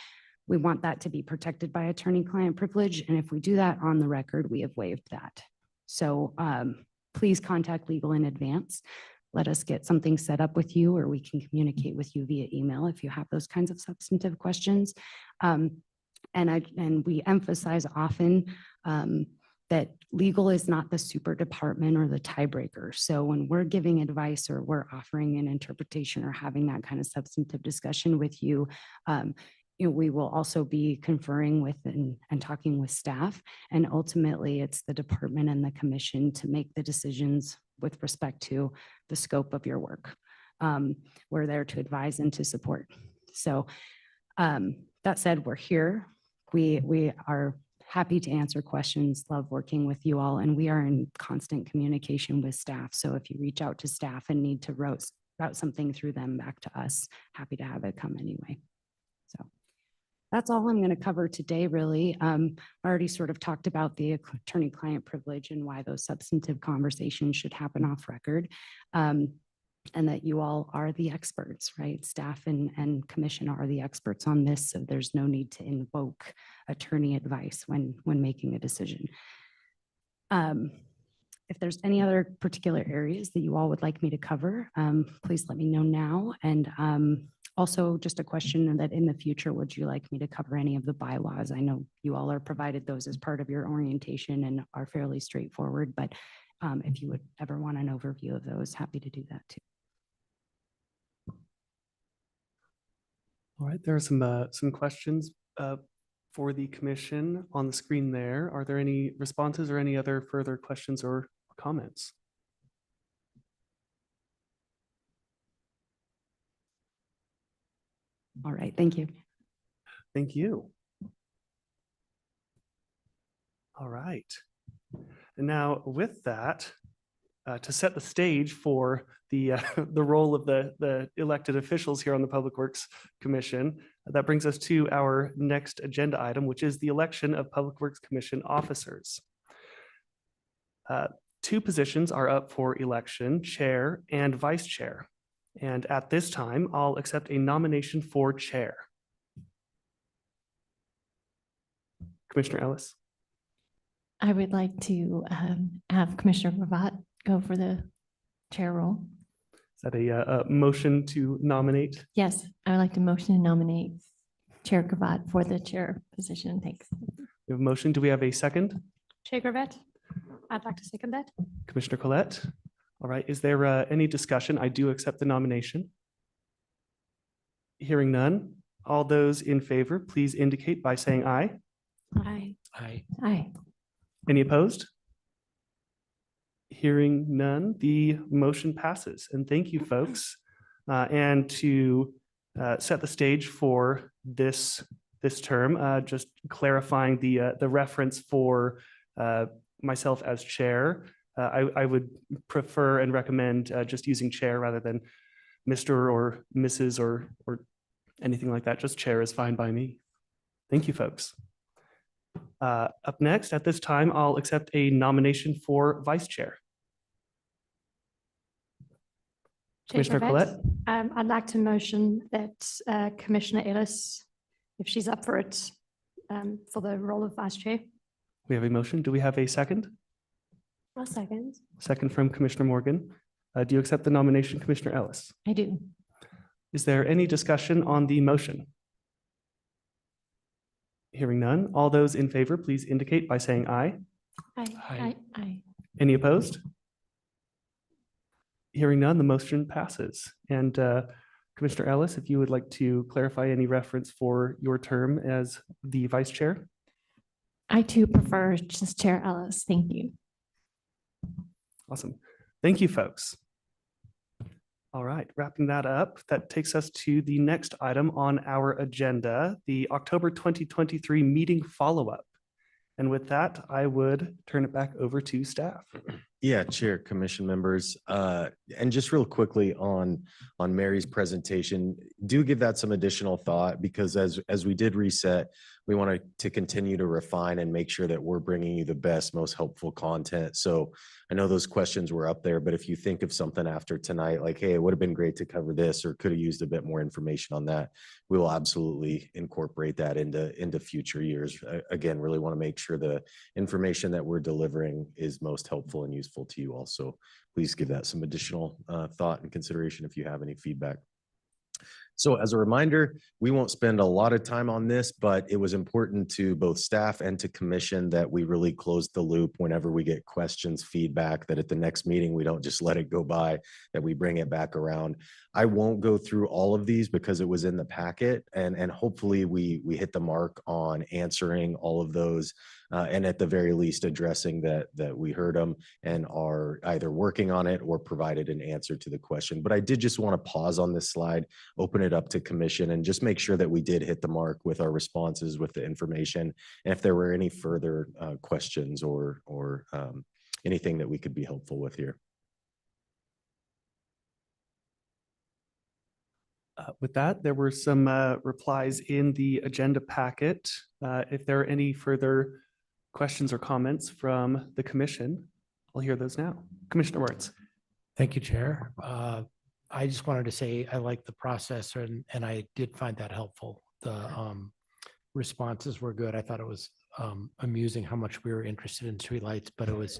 we want that to be protected by attorney-client privilege. And if we do that on the record, we have waived that. So please contact legal in advance. Let us get something set up with you, or we can communicate with you via email if you have those kinds of substantive questions. And we emphasize often that legal is not the super department or the tiebreaker. So when we're giving advice or we're offering an interpretation or having that kind of substantive discussion with you, we will also be conferring with and talking with staff. And ultimately, it's the department and the commission to make the decisions with respect to the scope of your work. We're there to advise and to support. So that said, we're here. We are happy to answer questions, love working with you all, and we are in constant communication with staff. So if you reach out to staff and need to route something through them back to us, happy to have it come anyway. So that's all I'm going to cover today, really. I already sort of talked about the attorney-client privilege and why those substantive conversations should happen off record. And that you all are the experts, right? Staff and commission are the experts on this, so there's no need to invoke attorney advice when making a decision. If there's any other particular areas that you all would like me to cover, please let me know now. And also just a question that in the future, would you like me to cover any of the bylaws? I know you all are provided those as part of your orientation and are fairly straightforward, but if you would ever want an overview of those, happy to do that too. All right, there are some questions for the commission on the screen there. Are there any responses or any other further questions or comments? All right, thank you. Thank you. All right. And now with that, to set the stage for the role of the elected officials here on the Public Works Commission, that brings us to our next agenda item, which is the election of Public Works Commission officers. Two positions are up for election, chair and vice chair. And at this time, I'll accept a nomination for chair. Commissioner Ellis. I would like to have Commissioner Gravatt go for the chair role. Is that a motion to nominate? Yes, I would like to motion to nominate Chair Gravatt for the chair position. Thanks. We have a motion. Do we have a second? Chair Gravatt? I'd like to second that. Commissioner Collette. All right, is there any discussion? I do accept the nomination. Hearing none. All those in favor, please indicate by saying aye. Aye. Aye. Any opposed? Hearing none, the motion passes. And thank you, folks. And to set the stage for this term, just clarifying the reference for myself as chair. I would prefer and recommend just using chair rather than Mr. or Mrs. or anything like that. Just chair is fine by me. Thank you, folks. Up next, at this time, I'll accept a nomination for vice chair. Commissioner Collette. I'd like to motion that Commissioner Ellis, if she's up for it, for the role of vice chair. We have a motion. Do we have a second? I'll second. Second from Commissioner Morgan. Do you accept the nomination, Commissioner Ellis? I do. Is there any discussion on the motion? Hearing none. All those in favor, please indicate by saying aye. Aye. Aye. Any opposed? Hearing none, the motion passes. And Commissioner Ellis, if you would like to clarify any reference for your term as the vice chair. I too prefer just Chair Ellis. Thank you. Awesome. Thank you, folks. All right, wrapping that up, that takes us to the next item on our agenda, the October 2023 meeting follow-up. And with that, I would turn it back over to staff. Yeah, Chair, Commission members, and just real quickly on Mary's presentation, do give that some additional thought because as we did reset, we wanted to continue to refine and make sure that we're bringing you the best, most helpful content. So I know those questions were up there, but if you think of something after tonight, like, hey, it would have been great to cover this or could have used a bit more information on that, we will absolutely incorporate that into future years. Again, really want to make sure the information that we're delivering is most helpful and useful to you also. Please give that some additional thought and consideration if you have any feedback. So as a reminder, we won't spend a lot of time on this, but it was important to both staff and to commission that we really close the loop whenever we get questions, feedback, that at the next meeting, we don't just let it go by, that we bring it back around. I won't go through all of these because it was in the packet and hopefully we hit the mark on answering all of those and at the very least addressing that we heard them and are either working on it or provided an answer to the question. But I did just want to pause on this slide, open it up to commission and just make sure that we did hit the mark with our responses with the information. And if there were any further questions or anything that we could be helpful with here. With that, there were some replies in the agenda packet. If there are any further questions or comments from the commission, I'll hear those now. Commissioner Wertz. Thank you, Chair. I just wanted to say I like the process and I did find that helpful. The responses were good. I thought it was amusing how much we were interested in streetlights, but it was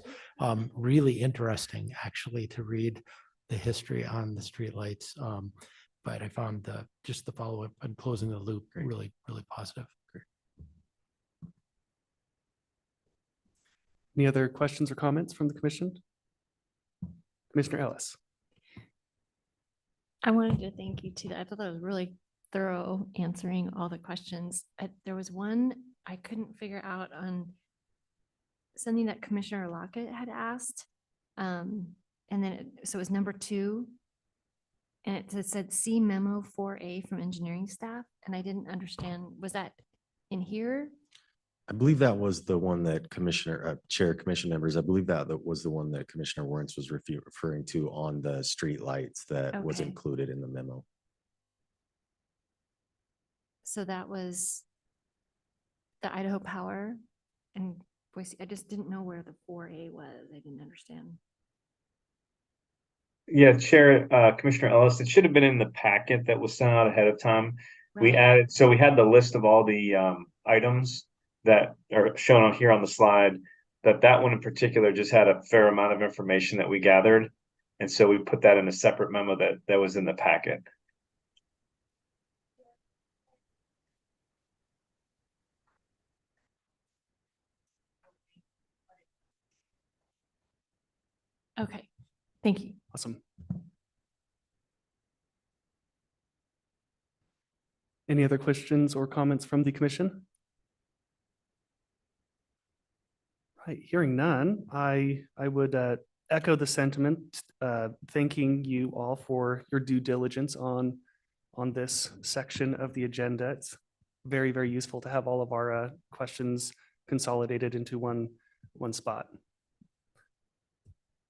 really interesting actually to read the history on the streetlights. But I found just the follow-up and closing the loop really, really positive. Any other questions or comments from the commission? Commissioner Ellis. I wanted to thank you too. I thought that was really thorough answering all the questions. There was one I couldn't figure out on something that Commissioner Lockett had asked. And then, so it was number 2. And it said, see memo 4A from engineering staff. And I didn't understand, was that in here? I believe that was the one that Chair Commission members, I believe that was the one that Commissioner Warrens was referring to on the street lights that was Okay. included in the memo. So that was the Idaho Power and Boise. I just didn't know where the 4A was. I didn't understand. Yeah, Chair, Commissioner Ellis, it should have been in the packet that was sent out ahead of time. We Right. added, so we had the list of all the items that are shown on here on the slide, that one in particular just had a fair amount of information that we gathered. And so we put that in a separate memo that was in the packet. Okay, thank you. Awesome. Any other questions or comments from the commission? Right, hearing none, I would echo the sentiment, thanking you all for your due diligence on this section of the agenda. It's very, very useful to have all of our questions consolidated into one spot.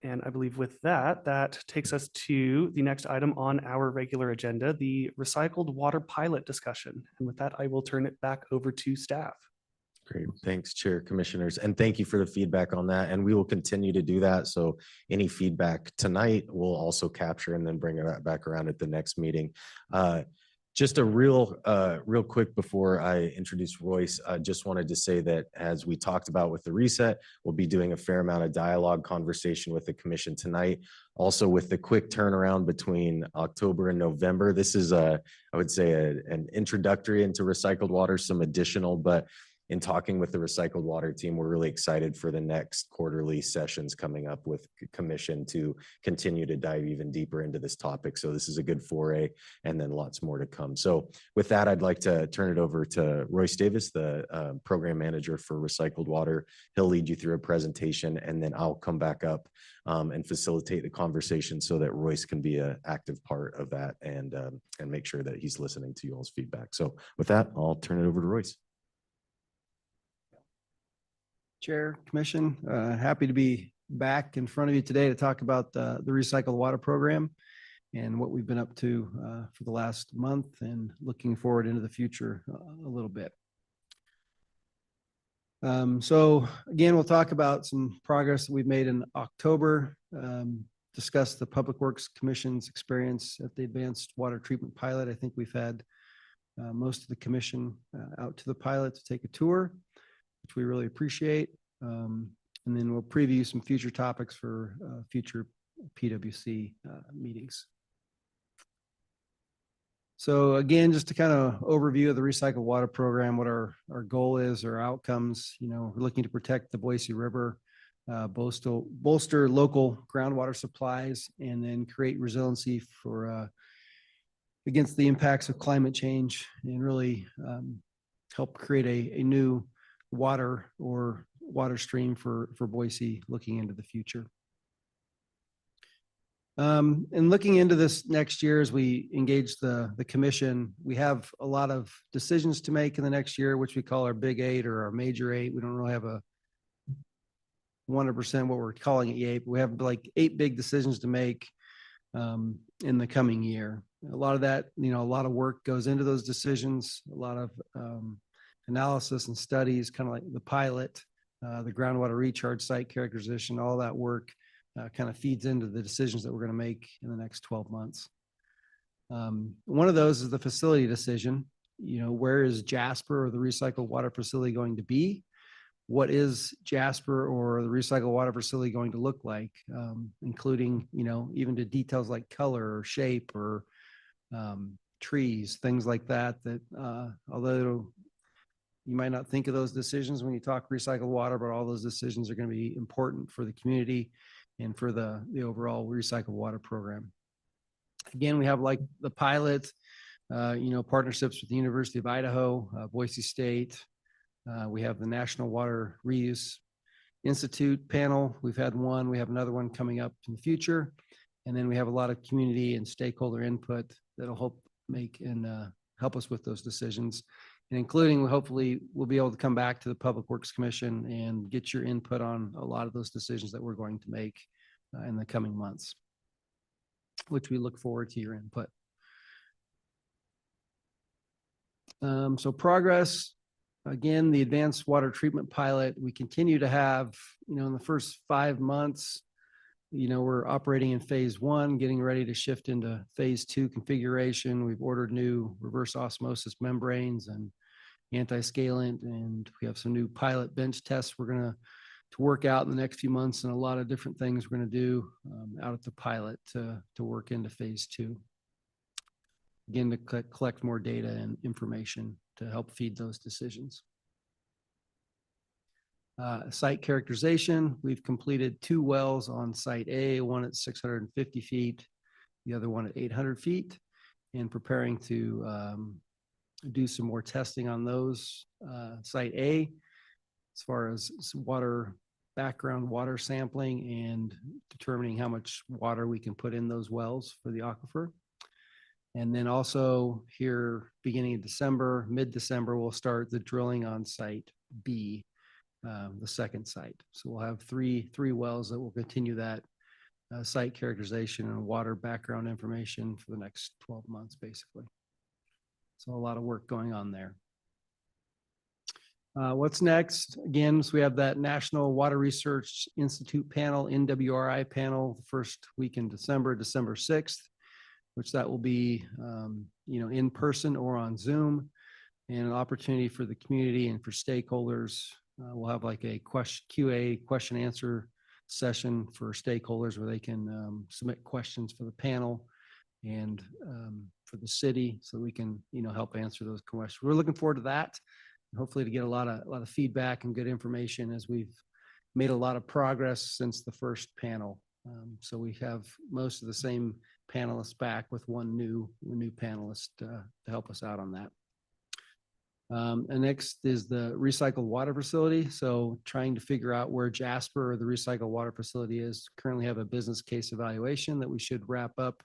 And I believe with that, that takes us to the next item on our regular agenda, the recycled water pilot discussion. And with that, I will turn it back over to staff. Great. Thanks, Chair, Commissioners, and thank you for the feedback on that. And we will continue to do that. So any feedback tonight, we'll also capture and then bring it back around at the next meeting. Just a real quick before I introduce Royce, I just wanted to say that as we talked about with the reset, we'll be doing a fair amount of dialogue conversation with the commission tonight. Also with the quick turnaround between October and November, this is I would say an introductory into recycled water, some additional, but in talking with the recycled water team, we're really excited for the next quarterly sessions coming up with commission to continue to dive even deeper into this topic. So this is a good foray and then lots more to come. So with that, I'd like to turn it over to Royce Davis, the program manager for recycled water. He'll lead you through a presentation and then I'll come back up and facilitate the conversation so that Royce can be an active part of that and make sure that he's listening to you all's feedback. So with that, I'll turn it over to Royce. Chair, Commission, happy to be back in front of you today to talk about the recycled water program and what we've been up to for the last month and looking forward into the future a little bit. So again, we'll talk about some progress that we've made in October, discuss the Public Works Commission's experience at the Advanced Water Treatment Pilot. I think we've had most of the commission out to the pilot to take a tour, which we really appreciate. And then we'll preview some future topics for future PWC meetings. So again, just to kind of overview of the recycled water program, what our goal is, our outcomes, we're looking to protect the Boise River, bolster local groundwater supplies, and then create resiliency for against the impacts of climate change and really help create a new water stream for Boise looking into the future. And looking into this next year as we engage the commission, we have a lot of decisions to make in the next year, which we call our big 8 or our major 8. We don't really have a 100% what we're calling it yet, but we have like 8 big decisions to make in the coming year. A lot of that, a lot of work goes into those decisions, a lot of analysis and studies, kind of like the pilot, the groundwater recharge site characterization, all that work kind of feeds into the decisions that we're going to make in the next 12 months. One of those is the facility decision. Where is Jasper or the recycled water facility going to be? What is Jasper or the recycled water facility going to look like, including, even to details like color or shape or trees, things like that, although you might not think of those decisions when you talk recycled water, but all those decisions are going to be important for the community and for the overall recycled water program. Again, we have like the pilot, partnerships with the University of Idaho, Boise State. We have the National Water Reuse Institute panel. We've had one, we have another one coming up in the future. And then we have a lot of community and stakeholder input that'll help us with those decisions. And including, hopefully, we'll be able to come back to the Public Works Commission and get your input on a lot of those decisions that we're going to make in the coming months, which we look forward to your input. So progress, again, the Advanced Water Treatment Pilot, we continue to have, in the first 5 months, we're operating in phase 1, getting ready to shift into phase 2 configuration. We've ordered new reverse osmosis membranes and anti-scalant, and we have some new pilot bench tests we're going to work out in the next few months, and a lot of different things we're going to do out at the pilot to work into phase 2. Again, to collect more data and information to help feed those decisions. Site characterization, we've completed 2 wells on site A, one at 650 feet, the other one at 800 feet, and preparing to do some more testing on those. Site A, as far as water, background water sampling and determining how much water we can put in those wells for the aquifer. And then also here, beginning of December, mid-December, we'll start the drilling on site B, the second site. So we'll have three wells that will continue that site characterization and water background information for the next 12 months, basically. So a lot of work going on there. What's next? Again, so we have that National Water Research Institute panel, NWRI panel, the first week in December, December 6th, which that will be, in person or on Zoom, and an opportunity for the community and for stakeholders. We'll have like a QA question answer session for stakeholders where they can submit questions for the panel and for the city, so we can, help answer those questions. We're looking forward to that. Hopefully to get a lot of feedback and good information, as we've made a lot of progress since the first panel. So we have most of the same panelists back with one new panelist to help us out on that. And next is the recycled water facility. So trying to figure out where Jasper or the recycled water facility is. Currently have a business case evaluation that we should wrap up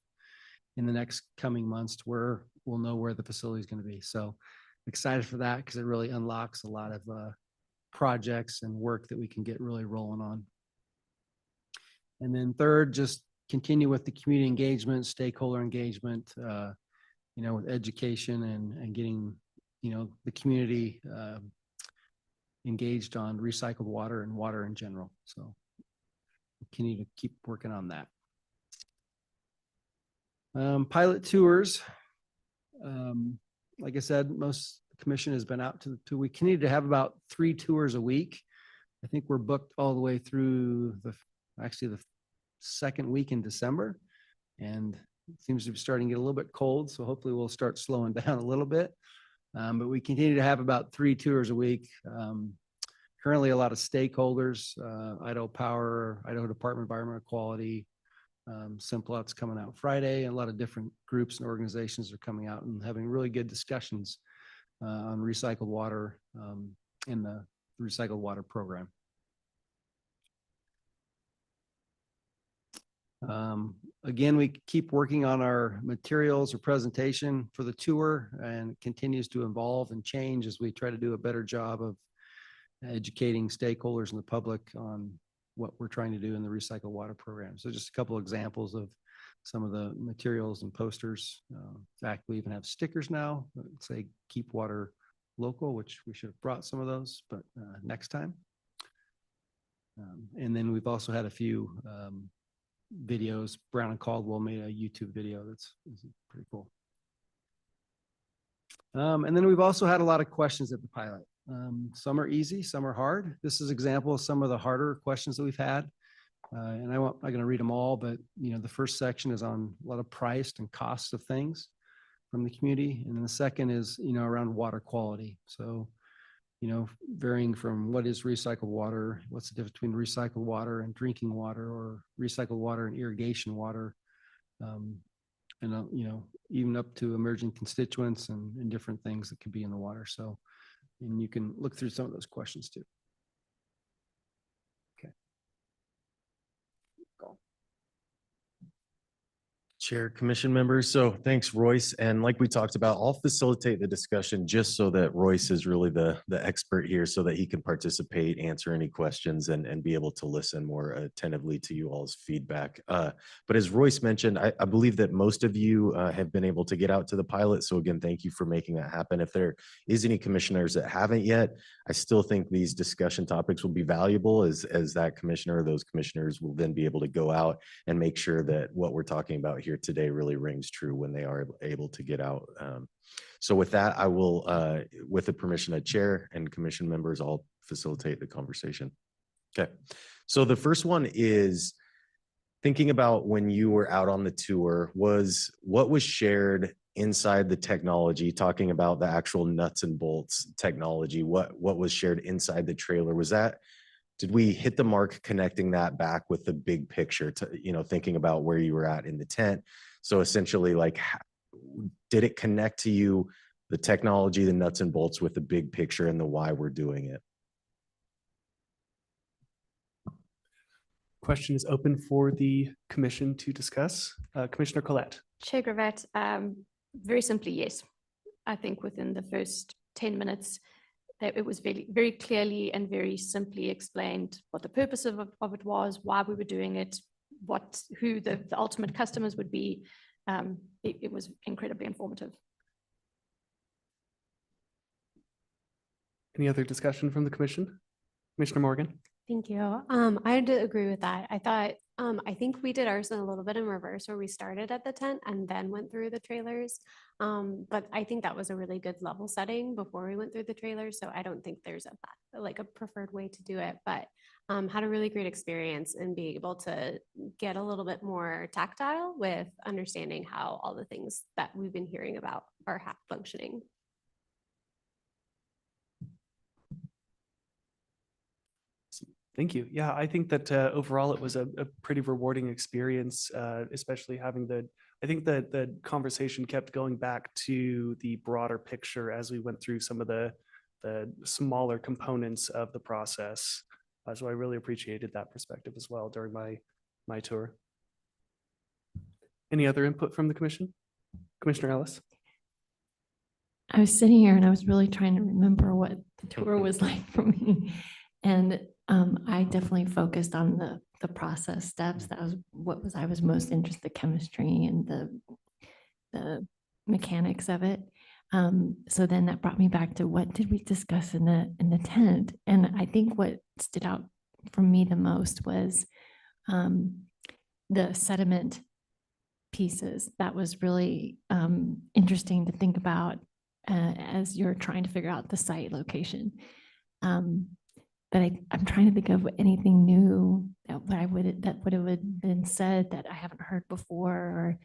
in the next coming months, to where we'll know where the facility is going to be. So excited for that, because it really unlocks a lot of projects and work that we can get really rolling on. And then third, just continue with the community engagement, stakeholder engagement, with education and getting, the community engaged on recycled water and water in general. So continue to keep working on that. Pilot tours. Like I said, most of the commission has been out to we continue to have about 3 tours a week. I think we're booked all the way through the second week in December, and it seems to be starting to get a little bit cold. So hopefully we'll start slowing down a little bit. But we continue to have about 3 tours a week. Currently a lot of stakeholders, Idaho Power, Idaho Department of Environmental Quality, Simplout's coming out Friday, and a lot of different groups and organizations are coming out and having really good discussions on recycled water in the recycled water program. Again, we keep working on our materials or presentation for the tour, and it continues to evolve and change as we try to do a better job of educating stakeholders and the public on what we're trying to do in the recycled water program. So just a couple of examples of some of the materials and posters. In fact, we even have stickers now that say "Keep Water Local," which we should have brought some of those, but next time. And then we've also had a few videos. Brown and Caldwell made a YouTube video that's pretty cool. And then we've also had a lot of questions at the pilot. Some are easy, some are hard. This is an example of some of the harder questions that we've had. And I'm not going to read them all, but the first section is on a lot of price and costs of things from the community. And then the second is, around water quality. So, varying from what is recycled water, what's the difference between recycled water and drinking water, or recycled water and irrigation water. And, even up to emerging constituents and different things that could be in the water. So, and you can look through some of those questions too. Okay. Go. Chair, commission members. So thanks, Royce. And like we talked about, I'll facilitate the discussion just so that Royce is really the expert here, so that he can participate, answer any questions, and be able to listen more attentively to you all's feedback. But as Royce mentioned, I believe that most of you have been able to get out to the pilot. So again, thank you for making that happen. If there is any commissioners that haven't yet, I still think these discussion topics will be valuable, as that commissioner or those commissioners will then be able to go out and make sure that what we're talking about here today really rings true when they are able to get out. So with that, I will, with the permission of chair and commission members, I'll facilitate the conversation. Okay. So the first one is thinking about when you were out on the tour, what was shared inside the technology, talking about the actual nuts and bolts technology, what was shared inside the trailer? Did we hit the mark connecting that back with the big picture to, thinking about where you were at in the tent? So essentially, like, did it connect to you, the technology, the nuts and bolts with the big picture and the why we're doing it? Question is open for the commission to discuss. Commissioner Collette. Chair Gravatt, very simply, yes. I think within the first 10 minutes, that it was very, very clearly and very simply explained what the purpose of it was, why we were doing it, who the ultimate customers would be. It was incredibly informative. Any other discussion from the commission? Commissioner Morgan. Thank you. I do agree with that. I think we did ours in a little bit in reverse where we started at the tent and then went through the trailers. But I think that was a really good level setting before we went through the trailers. So I don't think there's a preferred way to do it, but had a really great experience and be able to get a little bit more tactile with understanding how all the things that we've been hearing about are functioning. Thank you. Yeah, I think that overall it was a pretty rewarding experience, especially having I think that the conversation kept going back to the broader picture as we went through some of the smaller components of the process. So I really appreciated that perspective as well during my tour. Any other input from the commission? Commissioner Ellis? I was sitting here and I was really trying to remember what the tour was like for me. And I definitely focused on the process steps. That was I was most interested in, the chemistry and the mechanics of it. So then that brought me back to what did we discuss in the tent? And I think what stood out for me the most was the sediment pieces. That was really interesting to think about as you're trying to figure out the site location. But I'm trying to think of anything new that would have been said that I haven't heard before or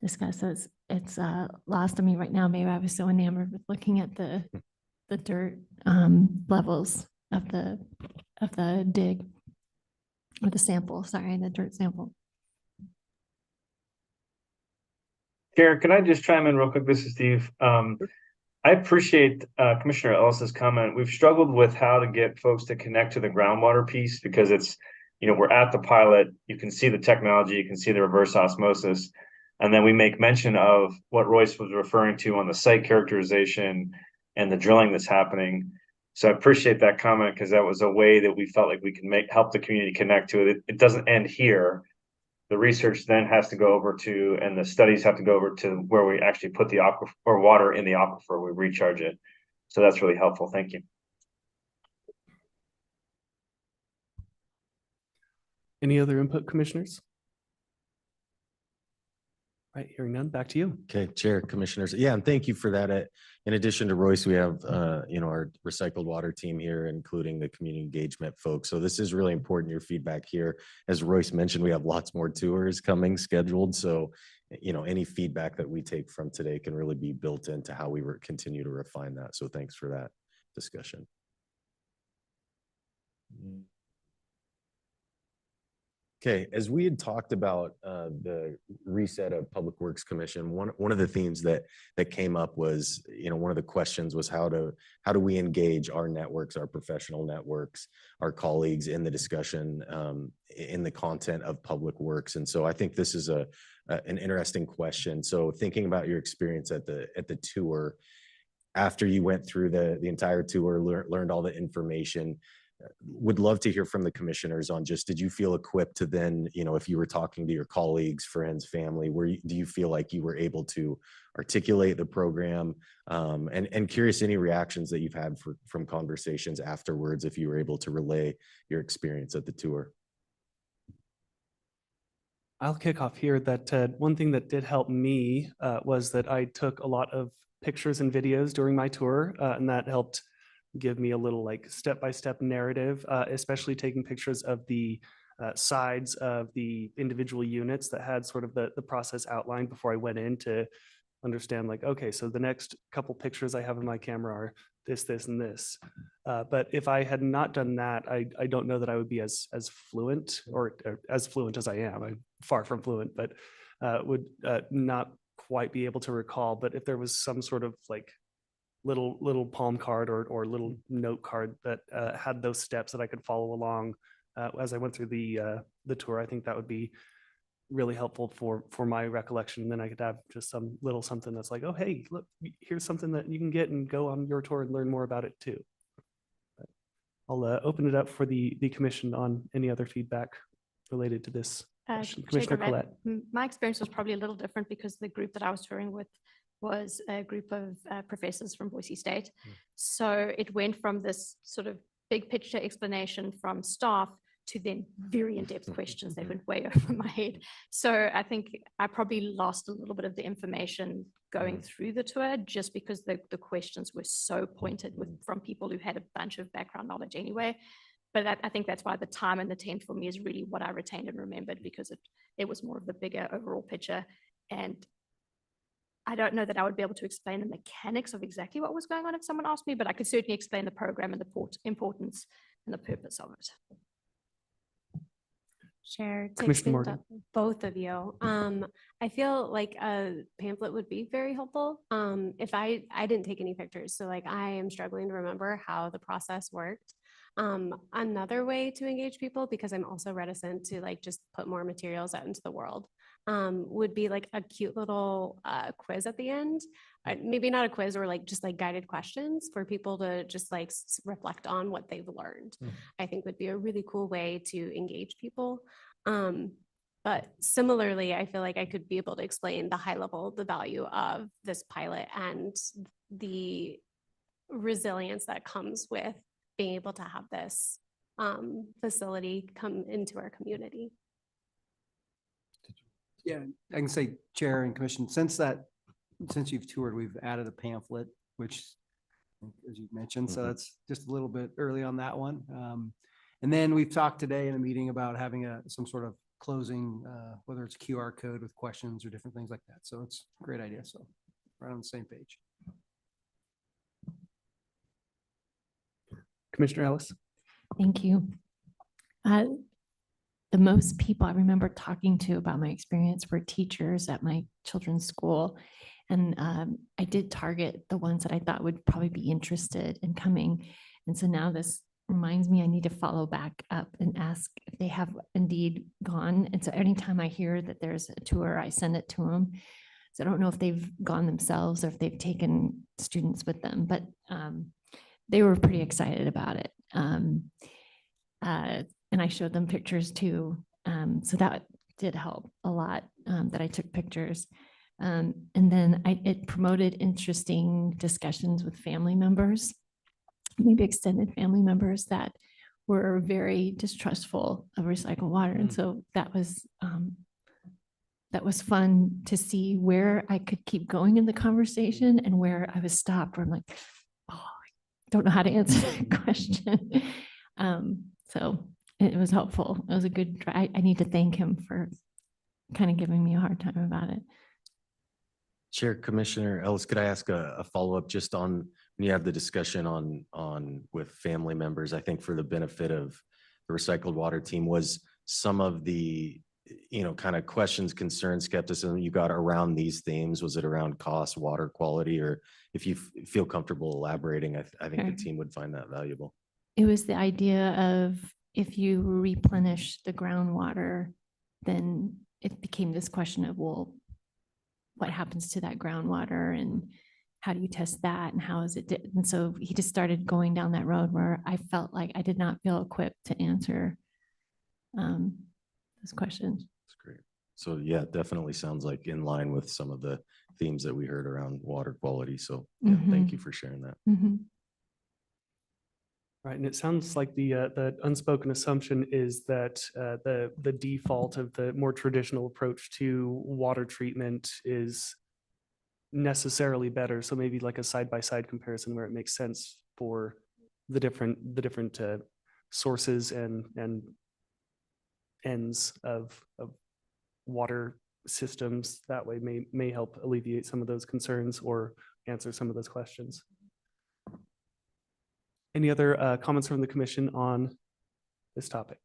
discussed. So it's lost on me right now. Maybe I was so enamored with looking at the dirt levels of the dig or the sample. Sorry, the dirt sample. Chair, can I just chime in real quick? This is Steve. I appreciate Commissioner Ellis's comment. We've struggled with how to get folks to connect to the groundwater piece because it's, we're at the pilot, you can see the technology, you can see the reverse osmosis. And then we make mention of what Royce was referring to on the site characterization and the drilling that's happening. So I appreciate that comment because that was a way that we felt like we can help the community connect to it. It doesn't end here. The research then has to go over to, and the studies have to go over to where we actually put the aquifer or water in the aquifer, we recharge it. So that's really helpful. Thank you. Any other input, commissioners? Right, hearing none, back to you. Okay, Chair, Commissioners. Yeah, and thank you for that. In addition to Royce, we have, our recycled water team here, including the community engagement folks. So this is really important, your feedback here. As Royce mentioned, we have lots more tours coming scheduled. So, any feedback that we take from today can really be built into how we continue to refine that. So thanks for that discussion. Okay, as we had talked about the reset of Public Works Commission, one of the themes that came up was, one of the questions was how do we engage our networks, our professional networks, our colleagues in the discussion, in the content of Public Works. And so I think this is an interesting question. So thinking about your experience at the tour, after you went through the entire tour, learned all the information, would love to hear from the commissioners on just, did you feel equipped to then, if you were talking to your colleagues, friends, family, do you feel like you were able to articulate the program? And curious any reactions that you've had from conversations afterwards, if you were able to relay your experience at the tour. I'll kick off here that one thing that did help me was that I took a lot of pictures and videos during my tour, and that helped give me a little step-by-step narrative, especially taking pictures of the sides of the individual units that had sort of the process outlined before I went in to understand like, okay, so the next couple pictures I have in my camera are this, this, and this. But if I had not done that, I don't know that I would be as fluent or as fluent as I am. I'm far from fluent, but would not quite be able to recall. But if there was some sort of like little palm card or little note card that had those steps that I could follow along as I went through the tour, I think that would be really helpful for my recollection. Then I could have just some little something that's like, oh, hey, look, here's something that you can get and go on your tour and learn more about it too. But I'll open it up for the commission on any other feedback related to this. Chair Commissioner Grant, Collette. My experience was probably a little different because the group that I was touring with was a group of professors from Boise State. So it went from this sort of big picture explanation from staff to then very in-depth questions that went way over my head. So I think I probably lost a little bit of the information going through the tour just because the questions were so pointed from people who had a bunch of background knowledge anyway. But I think that's why the time and the tent for me is really what I retained and remembered, because it was more of the bigger overall picture. And I don't know that I would be able to explain the mechanics of exactly what was going on if someone asked me, but I could certainly explain the program and the importance and the purpose of it. Chair, to Commissioner expand Morgan. on both of you. I feel like a pamphlet would be very helpful. If I didn't take any pictures, so like I am struggling to remember how the process worked. Another way to engage people, because I'm also reticent to like just put more materials out into the world, would be like a cute little quiz at the end. Maybe not a quiz, or like just like guided questions for people to just like reflect on what they've learned. I think would be a really cool way to engage people. But similarly, I feel like I could be able to explain the high level, the value of this pilot and the resilience that comes with being able to have this facility come into our community. Yeah, I can say, Chair and Commission, since you've toured, we've added a pamphlet, which, as you mentioned, so that's just a little bit early on that one. And then we've talked today in a meeting about having some sort of closing, whether it's QR code with questions or different things like that. So it's a great idea. So right on the same page. Commissioner Ellis. Thank you. The most people I remember talking to about my experience were teachers at my children's school. And I did target the ones that I thought would probably be interested in coming. And so now this reminds me I need to follow back up and ask if they have indeed gone. And so anytime I hear that there's a tour, I send it to them. So I don't know if they've gone themselves or if they've taken students with them, but they were pretty excited about it. And I showed them pictures too. So that did help a lot, that I took pictures. And then it promoted interesting discussions with family members, maybe extended family members that were very distrustful of recycled water. And so that was fun to see where I could keep going in the conversation and where I was stopped, where I'm like, oh, I don't know how to answer that question. So it was helpful. It was a good try. I need to thank him for kind of giving me a hard time about it. Chair, Commissioner Ellis, could I ask a follow-up just on when you have the discussion on with family members? I think for the benefit of the recycled water team, was some of the, kind of questions, concerns, skepticism you got around these themes? Was it around cost, water quality, or if you feel comfortable elaborating, I think the team would find that valuable. It was the idea of if you replenish the groundwater, then it became this question of, well, what happens to that groundwater and how do you test that and how is it? And so he just started going down that road where I felt like I did not feel equipped to answer those questions. That's great. So yeah, definitely sounds like in line with some of the themes that we heard around water quality. So yeah, thank you for sharing that. Right, and it sounds like the unspoken assumption is that the default of the more traditional approach to water treatment is necessarily better. So maybe like a side-by-side comparison where it makes sense for the different sources and ends of water systems. That way may help alleviate some of those concerns or answer some of those questions. Any other comments from the commission on this topic?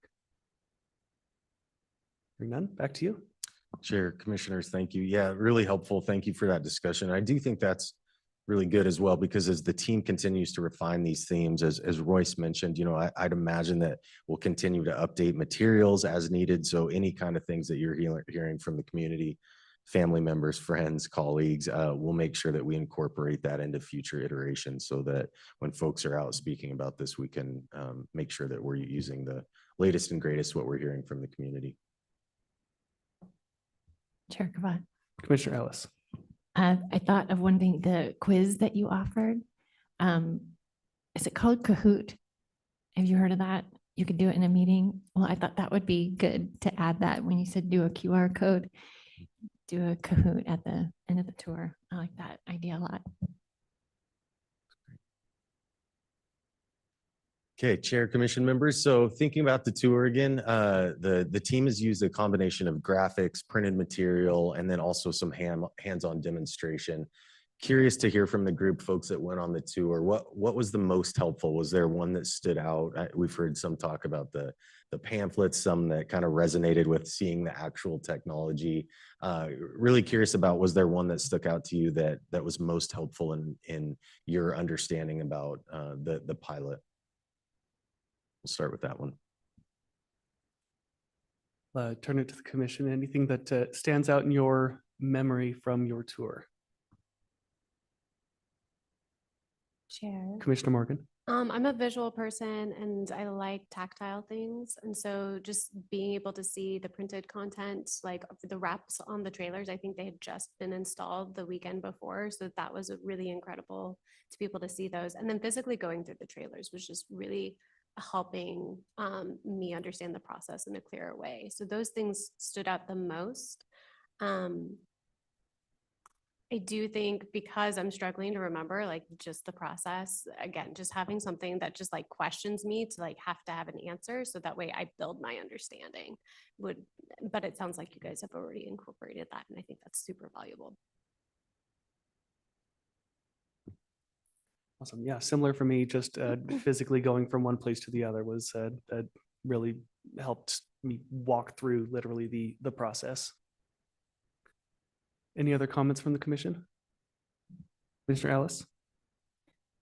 Hearing none, back to you. Chair, Commissioners, thank you. Yeah, really helpful. Thank you for that discussion. I do think that's really good as well, because as the team continues to refine these themes, as Royce mentioned, I'd imagine that we'll continue to update materials as needed. So any kind of things that you're hearing from the community, family members, friends, colleagues, we'll make sure that we incorporate that into future iterations so that when folks are out speaking about this, we can make sure that we're using the latest and greatest what we're hearing from the community. Chair Kovat. Commissioner Ellis. I thought of one thing, the quiz that you offered. Is it called Kahoot? Have you heard of that? You could do it in a meeting. Well, I thought that would be good to add that when you said do a QR code, do a Kahoot at the end of the tour. I like that idea a lot. Okay, Chair, Commission members. So thinking about the tour again, the team has used a combination of graphics, printed material, and then also some hands-on demonstration. Curious to hear from the group folks that went on the tour. What was the most helpful? Was there one that stood out? We've heard some talk about the pamphlets, some that kind of resonated with seeing the actual technology. Really curious about, was there one that stuck out to you that was most helpful in your understanding about the pilot? We'll start with that one. Turn it to the commission. Anything that stands out in your memory from your tour? Chair. Commissioner Morgan. I'm a visual person and I like tactile things. And so just being able to see the printed content, like the wraps on the trailers, I think they had just been installed the weekend before. So that was really incredible to be able to see those. And then physically going through the trailers was just really helping me understand the process in a clearer way. So those things stood out the most. I do think because I'm struggling to remember like just the process, again, just having something that just like questions me to like have to have an answer. So that way I build my understanding but it sounds like you guys have already incorporated that. And I think that's super valuable. Awesome. Yeah, similar for me, just physically going from one place to the other was really helped me walk through literally the process. Any other comments from the commission? Commissioner Ellis?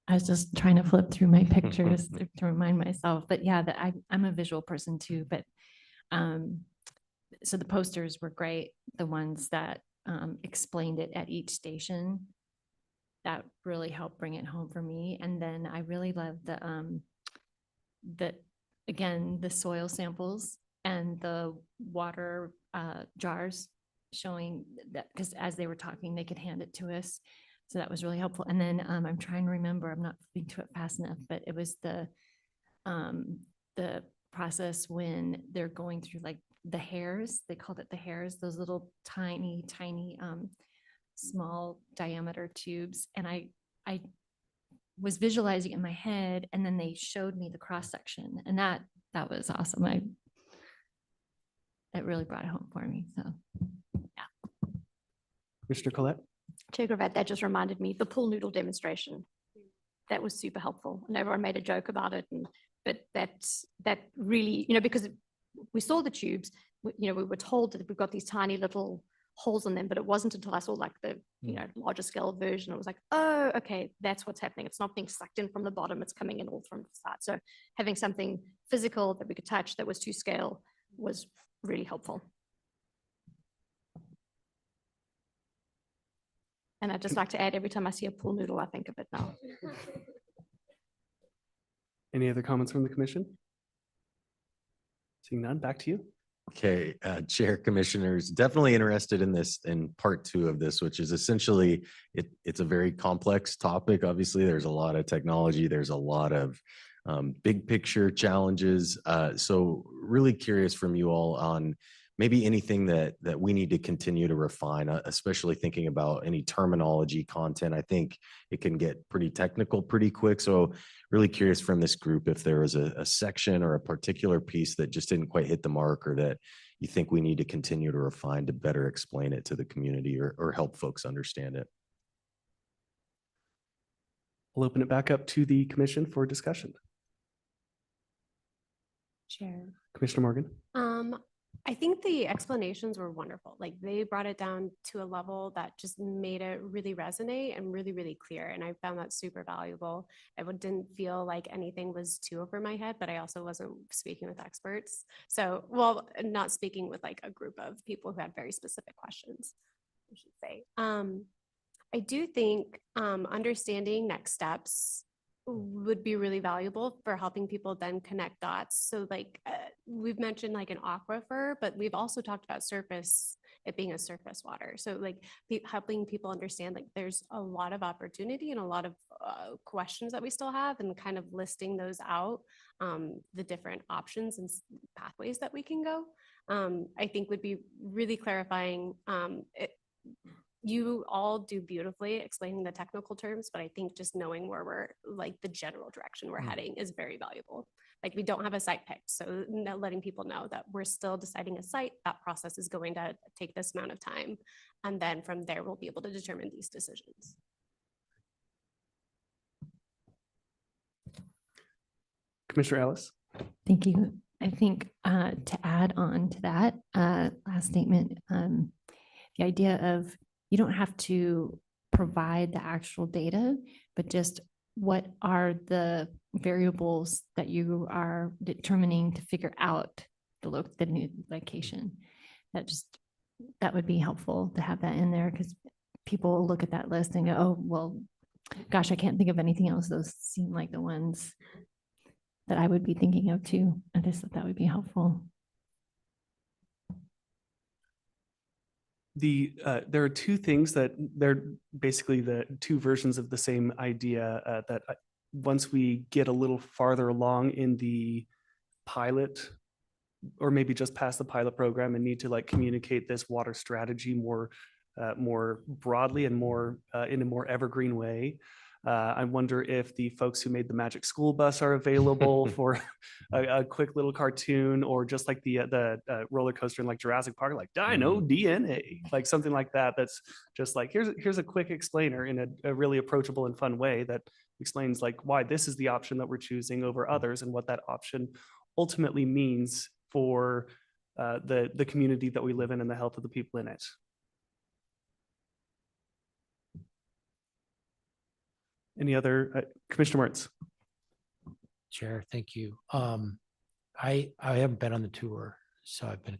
I was just trying to flip through my pictures to remind myself, but yeah, that I'm a visual person too, but so the posters were great. The ones that explained it at each station, that really helped bring it home for me. And then I really loved again, the soil samples and the water jars showing that, because as they were talking, they could hand it to us. So that was really helpful. And then I'm trying to remember, I'm not flipping to it fast enough, but it was the process when they're going through like the hairs, they called it the hairs, those little tiny, small diameter tubes. And I was visualizing it in my head, and then they showed me the cross section, and that was awesome. It really brought it home for me. So yeah. Commissioner Collette? Chair Gravatt, that just reminded me, the pool noodle demonstration. That was super helpful. And everyone made a joke about it. But that really, because we saw the tubes, we were told that we've got these tiny little holes in them, but it wasn't until I saw like the, larger scale version, it was like, oh, okay, that's what's happening. It's not being sucked in from the bottom, it's coming in all from the side. So having something physical that we could touch that was to scale was really helpful. And I'd just like to add, every time I see a pool noodle, I think of it now. Any other comments from the commission? Seeing none, back to you. Okay, Chair, Commissioners, definitely interested in this, in part 2 of this, which is essentially, it's a very complex topic. Obviously, there's a lot of technology, there's a lot of big picture challenges. So really curious from you all on maybe anything that we need to continue to refine, especially thinking about any terminology content. I think it can get pretty technical pretty quick. So really curious from this group if there was a section or a particular piece that just didn't quite hit the mark, or that you think we need to continue to refine to better explain it to the community, or help folks understand it. We'll open it back up to the commission for discussion. Chair. Commissioner Morgan. I think the explanations were wonderful. Like they brought it down to a level that just made it really resonate and really, really clear. And I found that super valuable. Didn't feel like anything was too over my head, but I also wasn't speaking with experts. So, well, not speaking with like a group of people who had very specific questions, I should say. I do think understanding next steps would be really valuable for helping people then connect dots. So like we've mentioned like an aquifer, but we've also talked about it being a surface water. So like helping people understand like there's a lot of opportunity and a lot of questions that we still have, and kind of listing those out, the different options and pathways that we can go, I think would be really clarifying. You all do beautifully explaining the technical terms, but I think just knowing where we're like the general direction we're heading is very valuable. Like we don't have a site picked, so letting people know that we're still deciding a site, that process is going to take this amount of time. And then from there, we'll be able to determine these decisions. Commissioner Ellis. Thank you. I think to add on to that last statement, the idea of you don't have to provide the actual data, but just what are the variables that you are determining to figure out the new location. That would be helpful to have that in there, because people look at that list and go, oh, well, gosh, I can't think of anything else. Those seem like the ones that I would be thinking of too. I just thought that would be helpful. There are two things that they're basically the two versions of the same idea that once we get a little farther along in the pilot, or maybe just past the pilot program, and need to like communicate this water strategy more broadly and more in a more evergreen way. I wonder if the folks who made the Magic School Bus are available for a quick little cartoon, or just like the roller coaster in like Jurassic Park, like Dino DNA, like something like that. That's just like, here's a quick explainer in a really approachable and fun way that explains like why this is the option that we're choosing over others, and what that option ultimately means for the community that we live in and the health of the people in it. Any other, Commissioner Martz? Chair, thank you. I haven't been on the tour, so I've been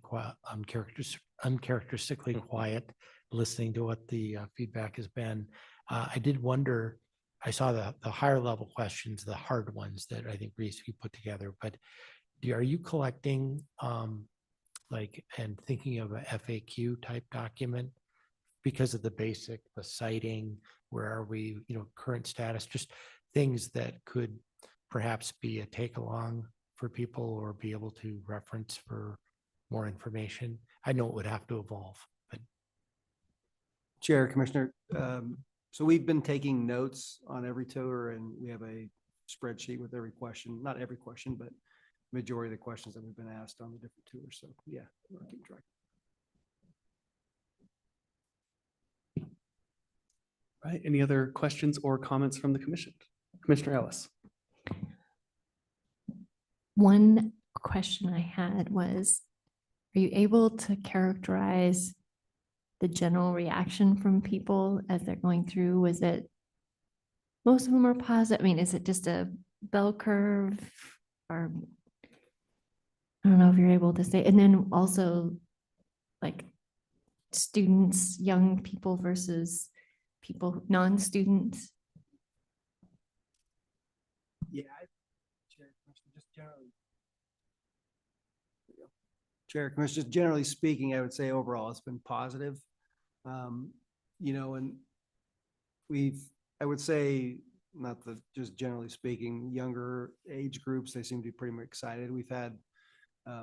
uncharacteristically quiet, listening to what the feedback has been. I did wonder, I saw the higher level questions, the hard ones that I think Reese you put together, but are you collecting like and thinking of a FAQ type document because of the citing, where are we, current status, just things that could perhaps be a take along for people or be able to reference for more information? I know it would have to evolve, but. Chair, Commissioner, so we've been taking notes on every tour, and we have a spreadsheet with every question, not every question, but majority of the questions that we've been asked on the different tours. So yeah, we're keeping track. Right. Any other questions or comments from the commission? Commissioner Ellis. One question I had was, are you able to characterize the general reaction from people as they're going through? Was it, most of them are positive? I mean, is it just a bell curve, or I don't know if you're able to say, and then also like students, young people versus people, non-students? Yeah. Chair, Commissioner, just generally speaking, I would say overall it's been positive. And I would say, not the, just generally speaking, younger age groups, they seem to be pretty much excited. We've had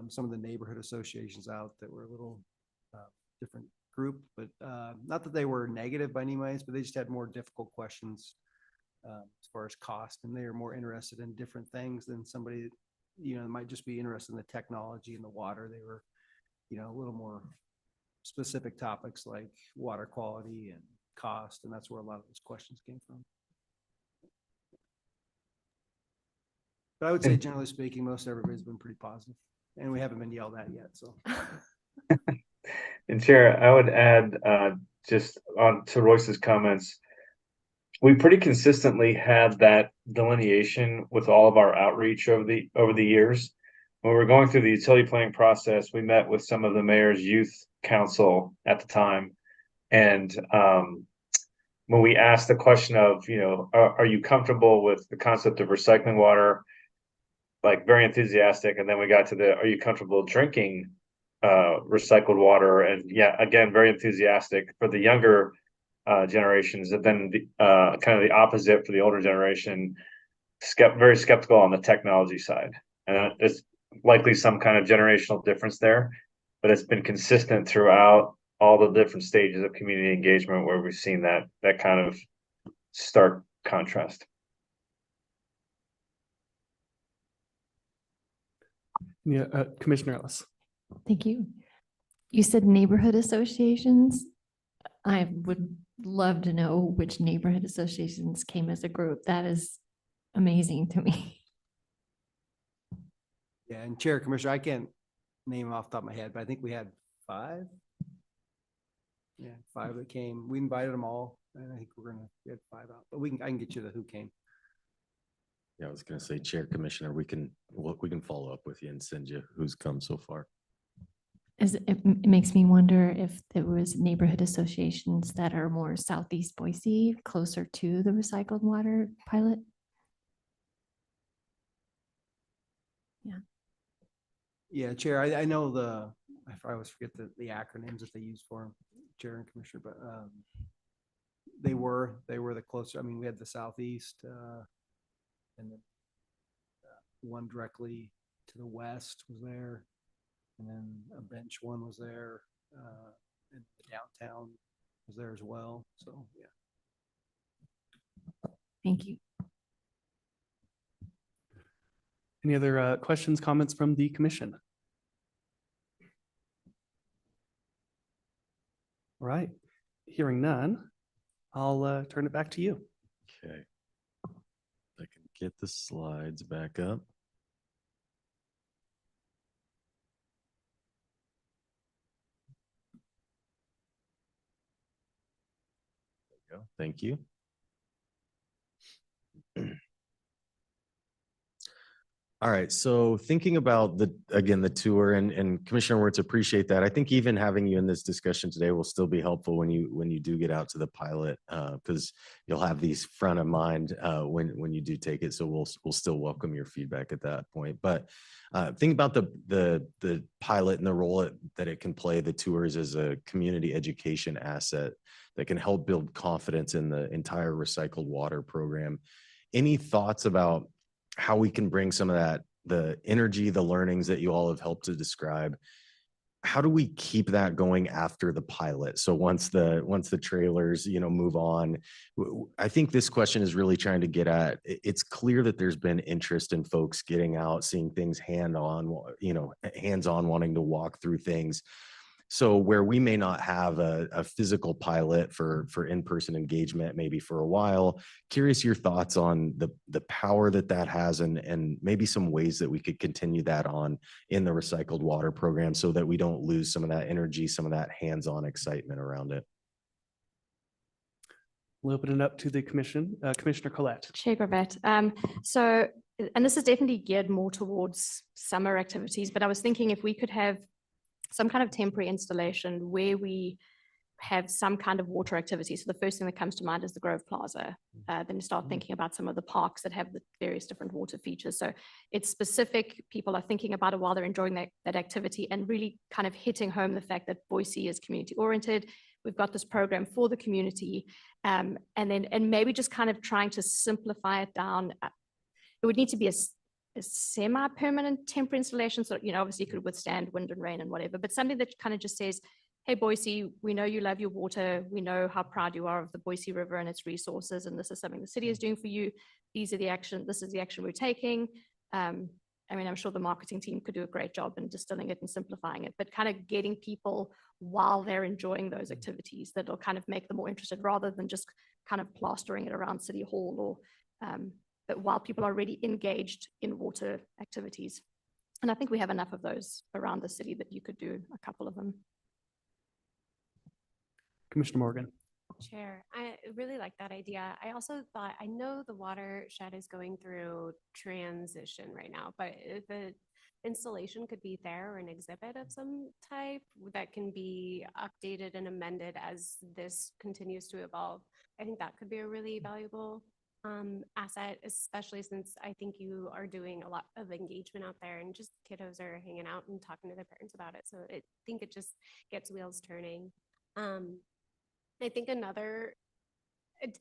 some of the neighborhood associations out that were a little different group, but not that they were negative by any means, but they just had more difficult questions as far as cost, and they are more interested in different things than somebody, might just be interested in the technology and the water. They were, a little more specific topics like water quality and cost, and that's where a lot of those questions came from. But I would say, generally speaking, most everybody's been pretty positive, and we haven't been yelled at yet, so. And Chair, I would add, just on to Royce's comments, we pretty consistently had that delineation with all of our outreach over the years. When we were going through the utility planning process, we met with some of the mayor's youth council at the time. And when we asked the question of, are you comfortable with the concept of recycling water? Like, very enthusiastic. And then we got to are you comfortable drinking recycled water? And yeah, again, very enthusiastic. For the younger generations, and then kind of the opposite for the older generation, very skeptical on the technology side. And there's likely some kind of generational difference there, but it's been consistent throughout all the different stages of community engagement where we've seen that kind of stark contrast. Yeah, Commissioner Ellis. Thank you. You said neighborhood associations. I would love to know which neighborhood associations came as a group. That is amazing to me. Yeah, and Chair, Commissioner, I can't name off the top of my head, but I think we had 5. Yeah, 5 that came. We invited them all, and I think we had 5 out, but I can get you who came. Yeah, I was gonna say, Chair, Commissioner, we can follow up with you and send you who's come so far. It makes me wonder if there was neighborhood associations that are more Southeast Boise, closer to the recycled water pilot. Yeah, Chair, I know I always forget the acronyms that they use for them, Chair and Commissioner, but they were the closer. I mean, we had the Southeast, and then one directly to the west was there, and then a bench one was there, and the downtown was there as well. So yeah. Thank you. Any other questions, comments from the commission? All right, hearing none, I'll turn it back to you. Okay. I can get the slides back up. There we go. Thank you. All right, so thinking about the tour and Commissioner Wirtz, appreciate that. I think even having you in this discussion today will still be helpful when you do get out to the pilot, because you'll have these front of mind when you do take it. So we'll still welcome your feedback at that point. But think about the pilot and the role that it can play, the tours as a community education asset that can help build confidence in the entire recycled water program. Any thoughts about how we can bring some of that, the energy, the learnings that you all have helped to describe, how do we keep that going after the pilot? So once the trailers, move on, I think this question is really trying to get at, it's clear that there's been interest in folks getting out, seeing things hands-on, wanting to walk through things. So where we may not have a physical pilot for in-person engagement, maybe for a while, curious your thoughts on the power that has and maybe some ways that we could continue that on in the recycled water program so that we don't lose some of that energy, some of that hands-on excitement around it. We'll open it up to the commission. Commissioner Collette. Chair Gravett. And this is definitely geared more towards summer activities, but I was thinking if we could have some kind of temporary installation where we have some kind of water activity. So the first thing that comes to mind is the Grove Plaza. Then you start thinking about some of the parks that have the various different water features. So it's specific. People are thinking about it while they're enjoying that activity and really kind of hitting home the fact that Boise is community oriented. We've got this program for the community, and maybe just kind of trying to simplify it down. It would need to be a semi-permanent temporary installation. So, obviously it could withstand wind and rain and whatever, but something that kind of just says, hey, Boise, we know you love your water. We know how proud you are of the Boise River and its resources. And this is something the city is doing for you. This is the action we're taking. I'm sure the marketing team could do a great job in distilling it and simplifying it, but kind of getting people while they're enjoying those activities that'll kind of make them more interested rather than just kind of plastering it around City Hall but while people are already engaged in water activities. And I think we have enough of those around the city that you could do a couple of them. Commissioner Morgan. Chair, I really like that idea. I also thought, I know the watershed is going through transition right now, but if the installation could be there or an exhibit of some type that can be updated and amended as this continues to evolve, I think that could be a really valuable asset, especially since I think you are doing a lot of engagement out there and just kiddos are hanging out and talking to their parents about it. So I think it just gets wheels turning. I think another,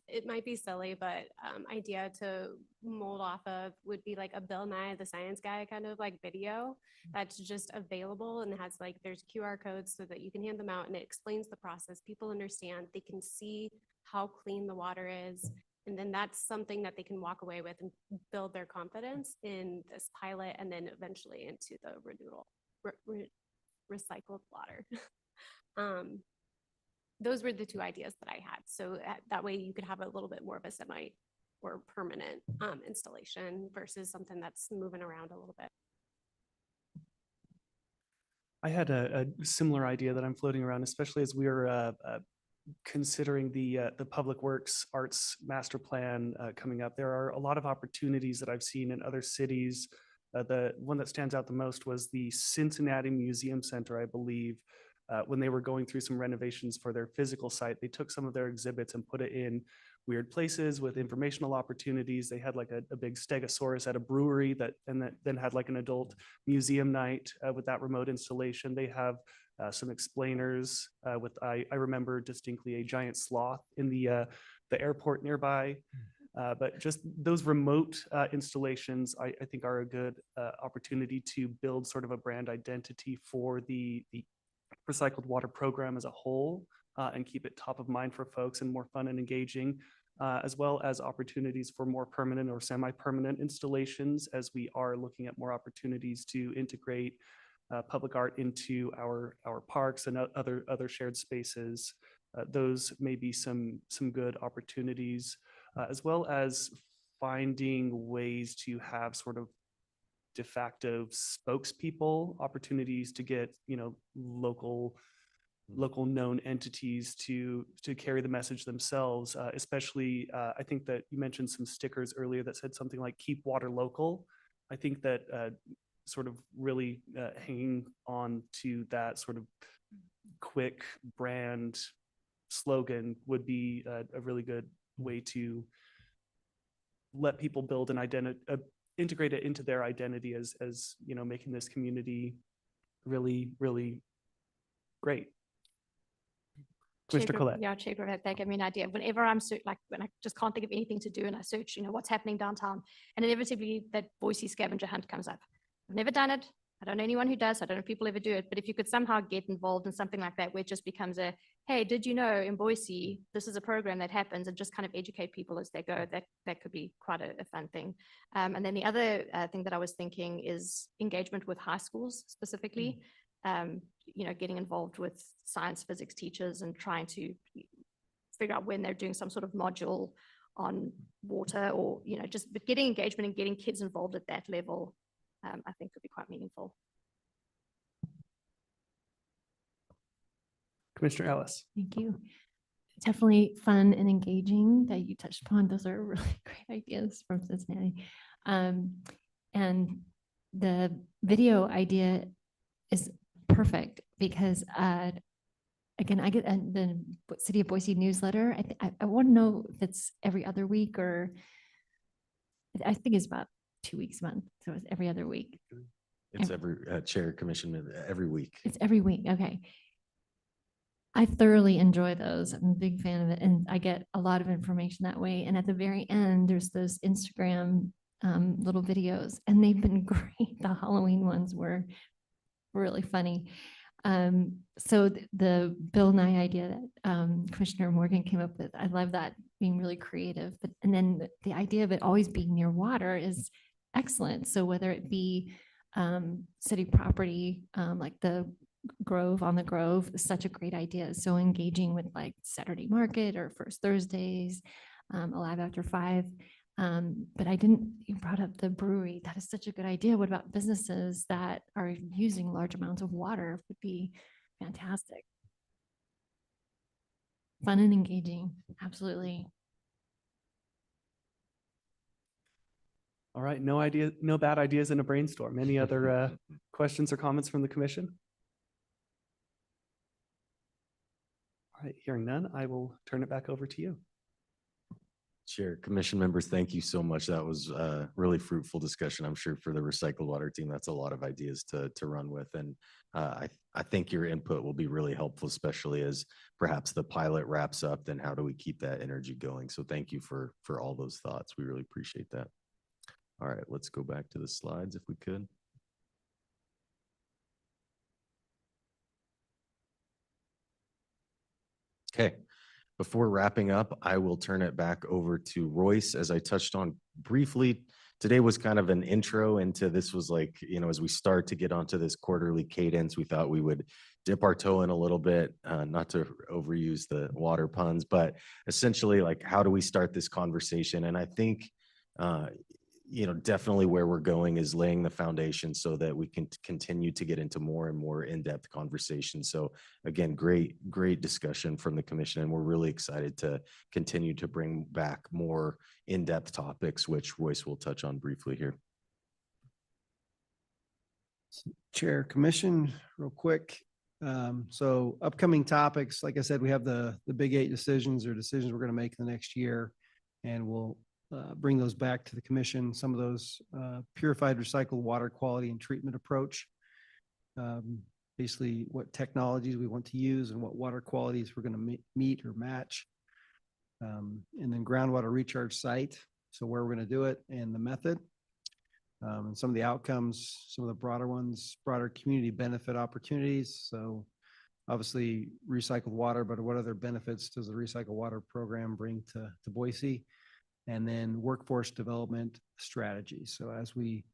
it might be silly, but idea to mold off of would be like a Bill Nye the Science Guy kind of like video that's just available and has like, there's QR codes so that you can hand them out and it explains the process. People understand, they can see how clean the water is. And then that's something that they can walk away with and build their confidence in this pilot and then eventually into the recycled water. Those were the two ideas that I had. So that way you could have a little bit more of a semi or permanent installation versus something that's moving around a little bit. I had a similar idea that I'm floating around, especially as we are considering the Public Works Arts Master Plan coming up. There are a lot of opportunities that I've seen in other cities. The one that stands out the most was the Cincinnati Museum Center, I believe. When they were going through some renovations for their physical site, they took some of their exhibits and put it in weird places with informational opportunities. They had like a big stegosaurus at a brewery that then had like an adult museum night with that remote installation. They have some explainers with, I remember distinctly a giant sloth in the airport nearby. But just those remote installations, I think are a good opportunity to build sort of a brand identity for the recycled water program as a whole and keep it top of mind for folks and more fun and engaging, as well as opportunities for more permanent or semi-permanent installations as we are looking at more opportunities to integrate public art into our parks and other shared spaces. Those may be some good opportunities, as well as finding ways to have sort of de facto spokespeople, opportunities to get, local known entities to carry the message themselves, especially I think that you mentioned some stickers earlier that said something like keep water local. I think that sort of really hanging on to that sort of quick brand slogan would be a really good way to let people build an identity, integrate it into their identity as making this community really, really great. Commissioner Collette. Yeah, Chair Gravett, that gave me an idea. Whenever I'm when I just can't think of anything to do and I search, what's happening downtown, and inevitably that Boise scavenger hunt comes up. I've never done it. I don't know anyone who does. I don't know if people ever do it, but if you could somehow get involved in something like that, where it just becomes hey, did you know in Boise, this is a program that happens, and just kind of educate people as they go, that could be quite a fun thing. And then the other thing that I was thinking is engagement with high schools specifically, getting involved with science, physics teachers and trying to figure out when they're doing some sort of module on water or, but getting engagement and getting kids involved at that level, I think could be quite meaningful. Commissioner Ellis. Thank you. Definitely fun and engaging that you touched upon. Those are really great ideas from Cincinnati. And the video idea is perfect because, again, I get the City of Boise newsletter. I want to know if it's every other week or I think it's about 2 weeks a month. So it's every other week. It's every chair commission every week. It's every week. Okay. I thoroughly enjoy those. I'm a big fan of it. And I get a lot of information that way. And at the very end, there's those Instagram little videos, and they've been great. The Halloween ones were really funny. So the Bill Nye idea that Commissioner Morgan came up with, I love that, being really creative. But and then the idea of it always being near water is excellent. So whether it be city property, like the Grove on the Grove is such a great idea. So engaging with like Saturday Market or First Thursdays, Alive After 5. But you brought up the brewery. That is such a good idea. What about businesses that are using large amounts of water? Would be fantastic. Fun and engaging. Absolutely. All right, no bad ideas in a brainstorm. Any other questions or comments from the commission? All right, hearing none, I will turn it back over to you. Chair, commission members, thank you so much. That was a really fruitful discussion. I'm sure for the recycled water team, that's a lot of ideas to run with. And I think your input will be really helpful, especially as perhaps the pilot wraps up, then how do we keep that energy going? So thank you for all those thoughts. We really appreciate that. All right, let's go back to the slides if we could. Okay. Before wrapping up, I will turn it back over to Royce. As I touched on briefly, today was kind of an intro into this. Was like, as we start to get onto this quarterly cadence, we thought we would dip our toe in a little bit, not to overuse the water puns, but essentially like, how do we start this conversation? And I think, definitely where we're going is laying the foundation so that we can continue to get into more and more in-depth conversations. So again, great discussion from the commission, and we're really excited to continue to bring back more in-depth topics, which Royce will touch on briefly here. Chair, commission, real quick. So upcoming topics, like I said, we have the big 8 decisions we're going to make the next year, and we'll bring those back to the commission. Some of those purified recycled water quality and treatment approach, basically what technologies we want to use and what water qualities we're going to meet or match. And then groundwater recharge site, so where we're going to do it and the method. And some of the outcomes, some of the broader ones, broader community benefit opportunities. So obviously recycled water, but what other benefits does the recycled water program bring to Boise? And then workforce development strategies. So as we,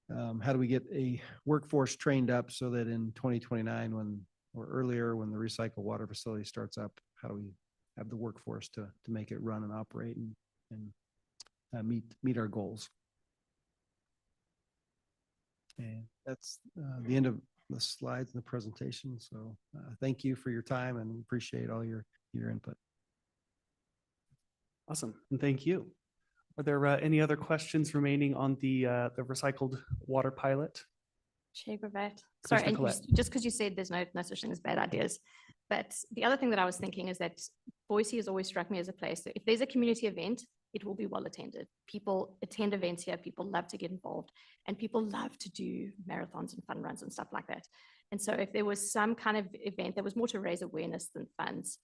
how do we get a workforce trained up so that in 2029 or earlier, when the recycled water facility starts up, how do we have the workforce to make it run and operate and meet our goals? And that's the end of the slides and the presentation. So thank you for your time and appreciate all your input. Awesome, and thank you. Are there any other questions remaining on the recycled water pilot? Chair Gravatt. Sorry, and just because you said there's no such thing as bad ideas, but the other thing that I was thinking is that Boise has always struck me as a place that if there's a community event, it will be well attended. People attend events here, people love to get involved, and people love to do marathons and fun runs and stuff like that. And so if there was some kind of event that was more to raise awareness than funds,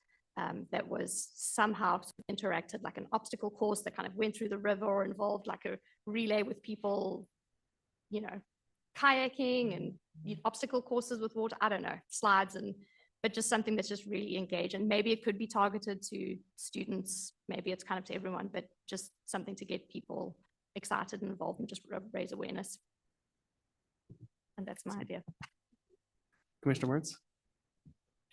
that was somehow interacted, like an obstacle course that kind of went through the river, or involved like a relay with people, kayaking and obstacle courses with water, I don't know, slides, but just something that's just really engaged. And maybe it could be targeted to students, maybe it's kind of to everyone, but just something to get people excited and involved and just raise awareness. And that's my idea. Commissioner Wertz?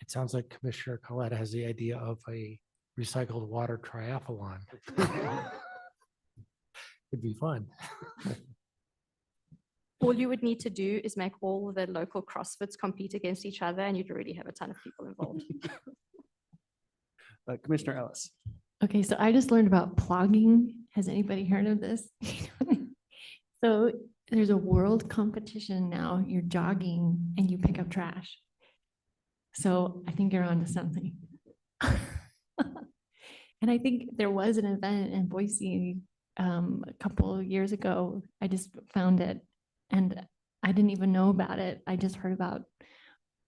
It sounds like Commissioner Collette has the idea of a recycled water triathlon. It'd be fun. All you would need to do is make all the local CrossFits compete against each other, and you'd already have a ton of people involved. Commissioner Ellis. Okay, so I just learned about plogging. Has anybody heard of this? So there's a world competition now. You're jogging and you pick up trash. So I think you're onto something. And I think there was an event in Boise a couple of years ago. I just found it and I didn't even know about it. I just heard about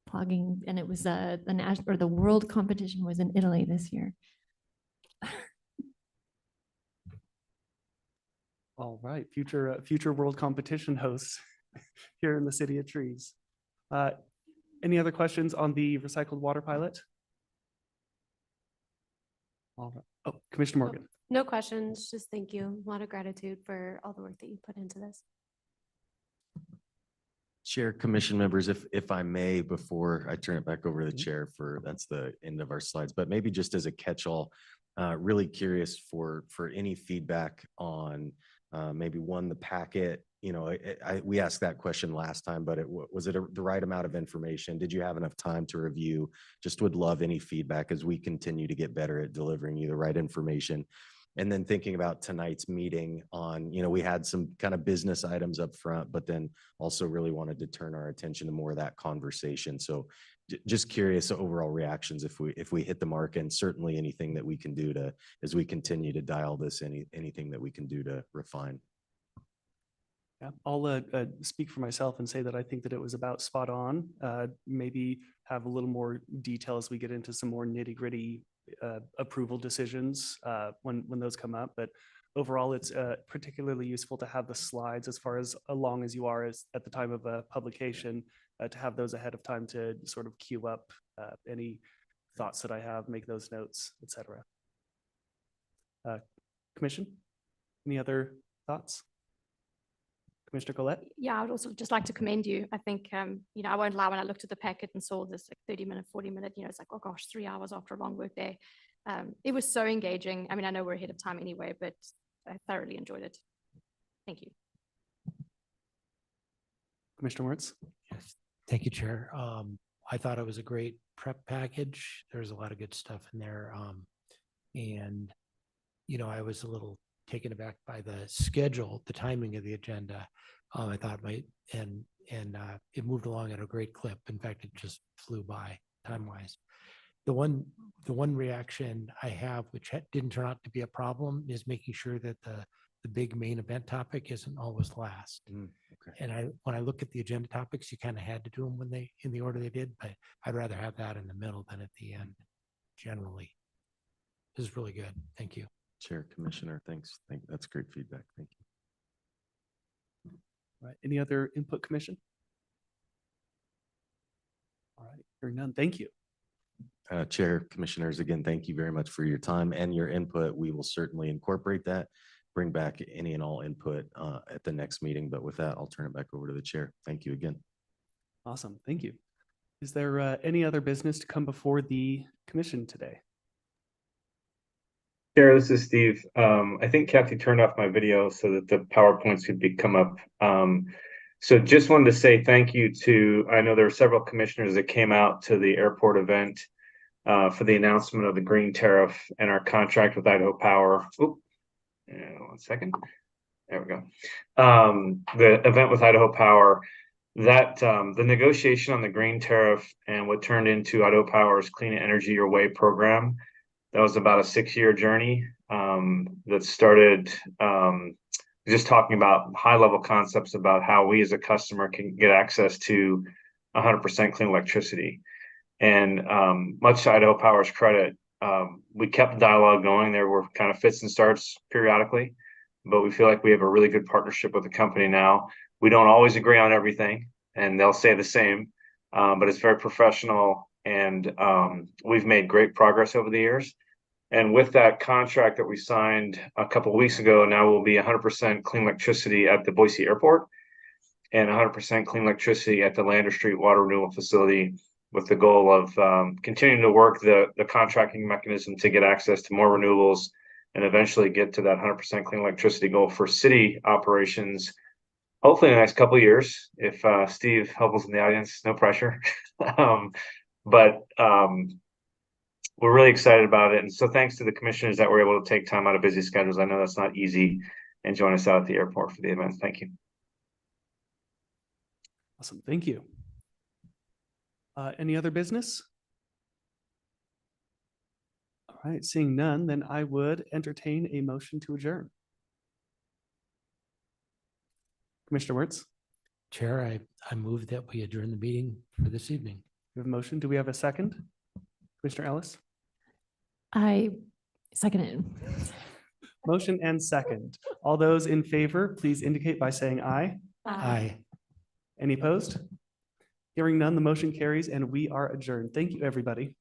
plogging, and it was the world competition was in Italy this year. All right, future world competition hosts here in the City of Trees. Any other questions on the recycled water pilot? All right. Oh, Commissioner Morgan. No questions, just thank you. A lot of gratitude for all the work that you put into this. Chair, commission members, if I may, before I turn it back over to the chair that's the end of our slides, but maybe just as a catch-all, really curious for any feedback on maybe the packet. We asked that question last time, but was it the right amount of information? Did you have enough time to review? Just would love any feedback as we continue to get better at delivering you the right information. And then thinking about tonight's meeting on, we had some kind of business items up front, but then also really wanted to turn our attention to more of that conversation. So just curious overall reactions if we hit the mark, and certainly anything that we can do to, as we continue to dial this, anything that we can do to refine. Yeah, I'll speak for myself and say that I think that it was about spot on. Maybe have a little more detail as we get into some more nitty gritty approval decisions when those come up. But overall, it's particularly useful to have the slides as far as along as you are as at the time of a publication, to have those ahead of time to sort of queue up any thoughts that I have, make those notes, etc. Commission, any other thoughts? Commissioner Colette? Yeah, I would also just like to commend you. I think, I won't lie, when I looked at the packet and saw this like 30-minute, 40-minute, it's like, oh gosh, 3 hours after a long work day. It was so engaging. I mean, I know we're ahead of time anyway, but I thoroughly enjoyed it. Thank you. Commissioner Wertz? Yes, thank you, Chair. I thought it was a great prep package. There's a lot of good stuff in there. And, I was a little taken aback by the schedule, the timing of the agenda. I thought it moved along at a great clip. In fact, it just flew by time-wise. The one reaction I have, which didn't turn out to be a problem, is making sure that the big main event topic isn't always last. Okay. And when I look at the agenda topics, you kind of had to do them in the order they did, but I'd rather have that in the middle than at the end, generally. This is really good. Thank you. Chair, Commissioner, thanks. That's great feedback. Thank you. All right, any other input, Commission? All right, hearing none, thank you. Chair, Commissioners, again, thank you very much for your time and your input. We will certainly incorporate that, bring back any and all input at the next meeting. But with that, I'll turn it back over to the chair. Thank you again. Awesome, thank you. Is there any other business to come before the commission today? Chair, this is Steve. I think Kathy turned off my video so that the PowerPoints could come up. So just wanted to say thank you I know there were several commissioners that came out to the airport event for the announcement of the green tariff and our contract with Idaho Power. One second. There we go. The event with Idaho Power, that the negotiation on the green tariff and what turned into Idaho Power's Clean Energy Your Way program, that was about a 6-year journey that started just talking about high-level concepts about how we as a customer can get access to 100% clean electricity. And much to Idaho Power's credit, we kept the dialogue going. There were kind of fits and starts periodically, but we feel like we have a really good partnership with the company now. We don't always agree on everything, and they'll say the same, but it's very professional, and we've made great progress over the years. And with that contract that we signed a couple of weeks ago, now we'll be 100% clean electricity at the Boise Airport and 100% clean electricity at the Lander Street Water Renewal Facility, with the goal of continuing to work the contracting mechanism to get access to more renewables and eventually get to that 100% clean electricity goal for city operations, hopefully in the next couple of years. If Steve helps in the audience, no pressure. But we're really excited about it. And so thanks to the commissioners that were able to take time out of busy schedules. I know that's not easy, and join us out at the airport for the event. Thank you. Awesome, thank you. Any other business? All right, seeing none, then I would entertain a motion to adjourn. Commissioner Wertz, Chair, I move that we adjourn the meeting for this evening. we have a motion. Do we have a second? Commissioner Ellis? I second it. Motion and second. All those in favor, please indicate by saying aye. Aye. Any opposed? Hearing none, the motion carries and we are adjourned. Thank you, everybody.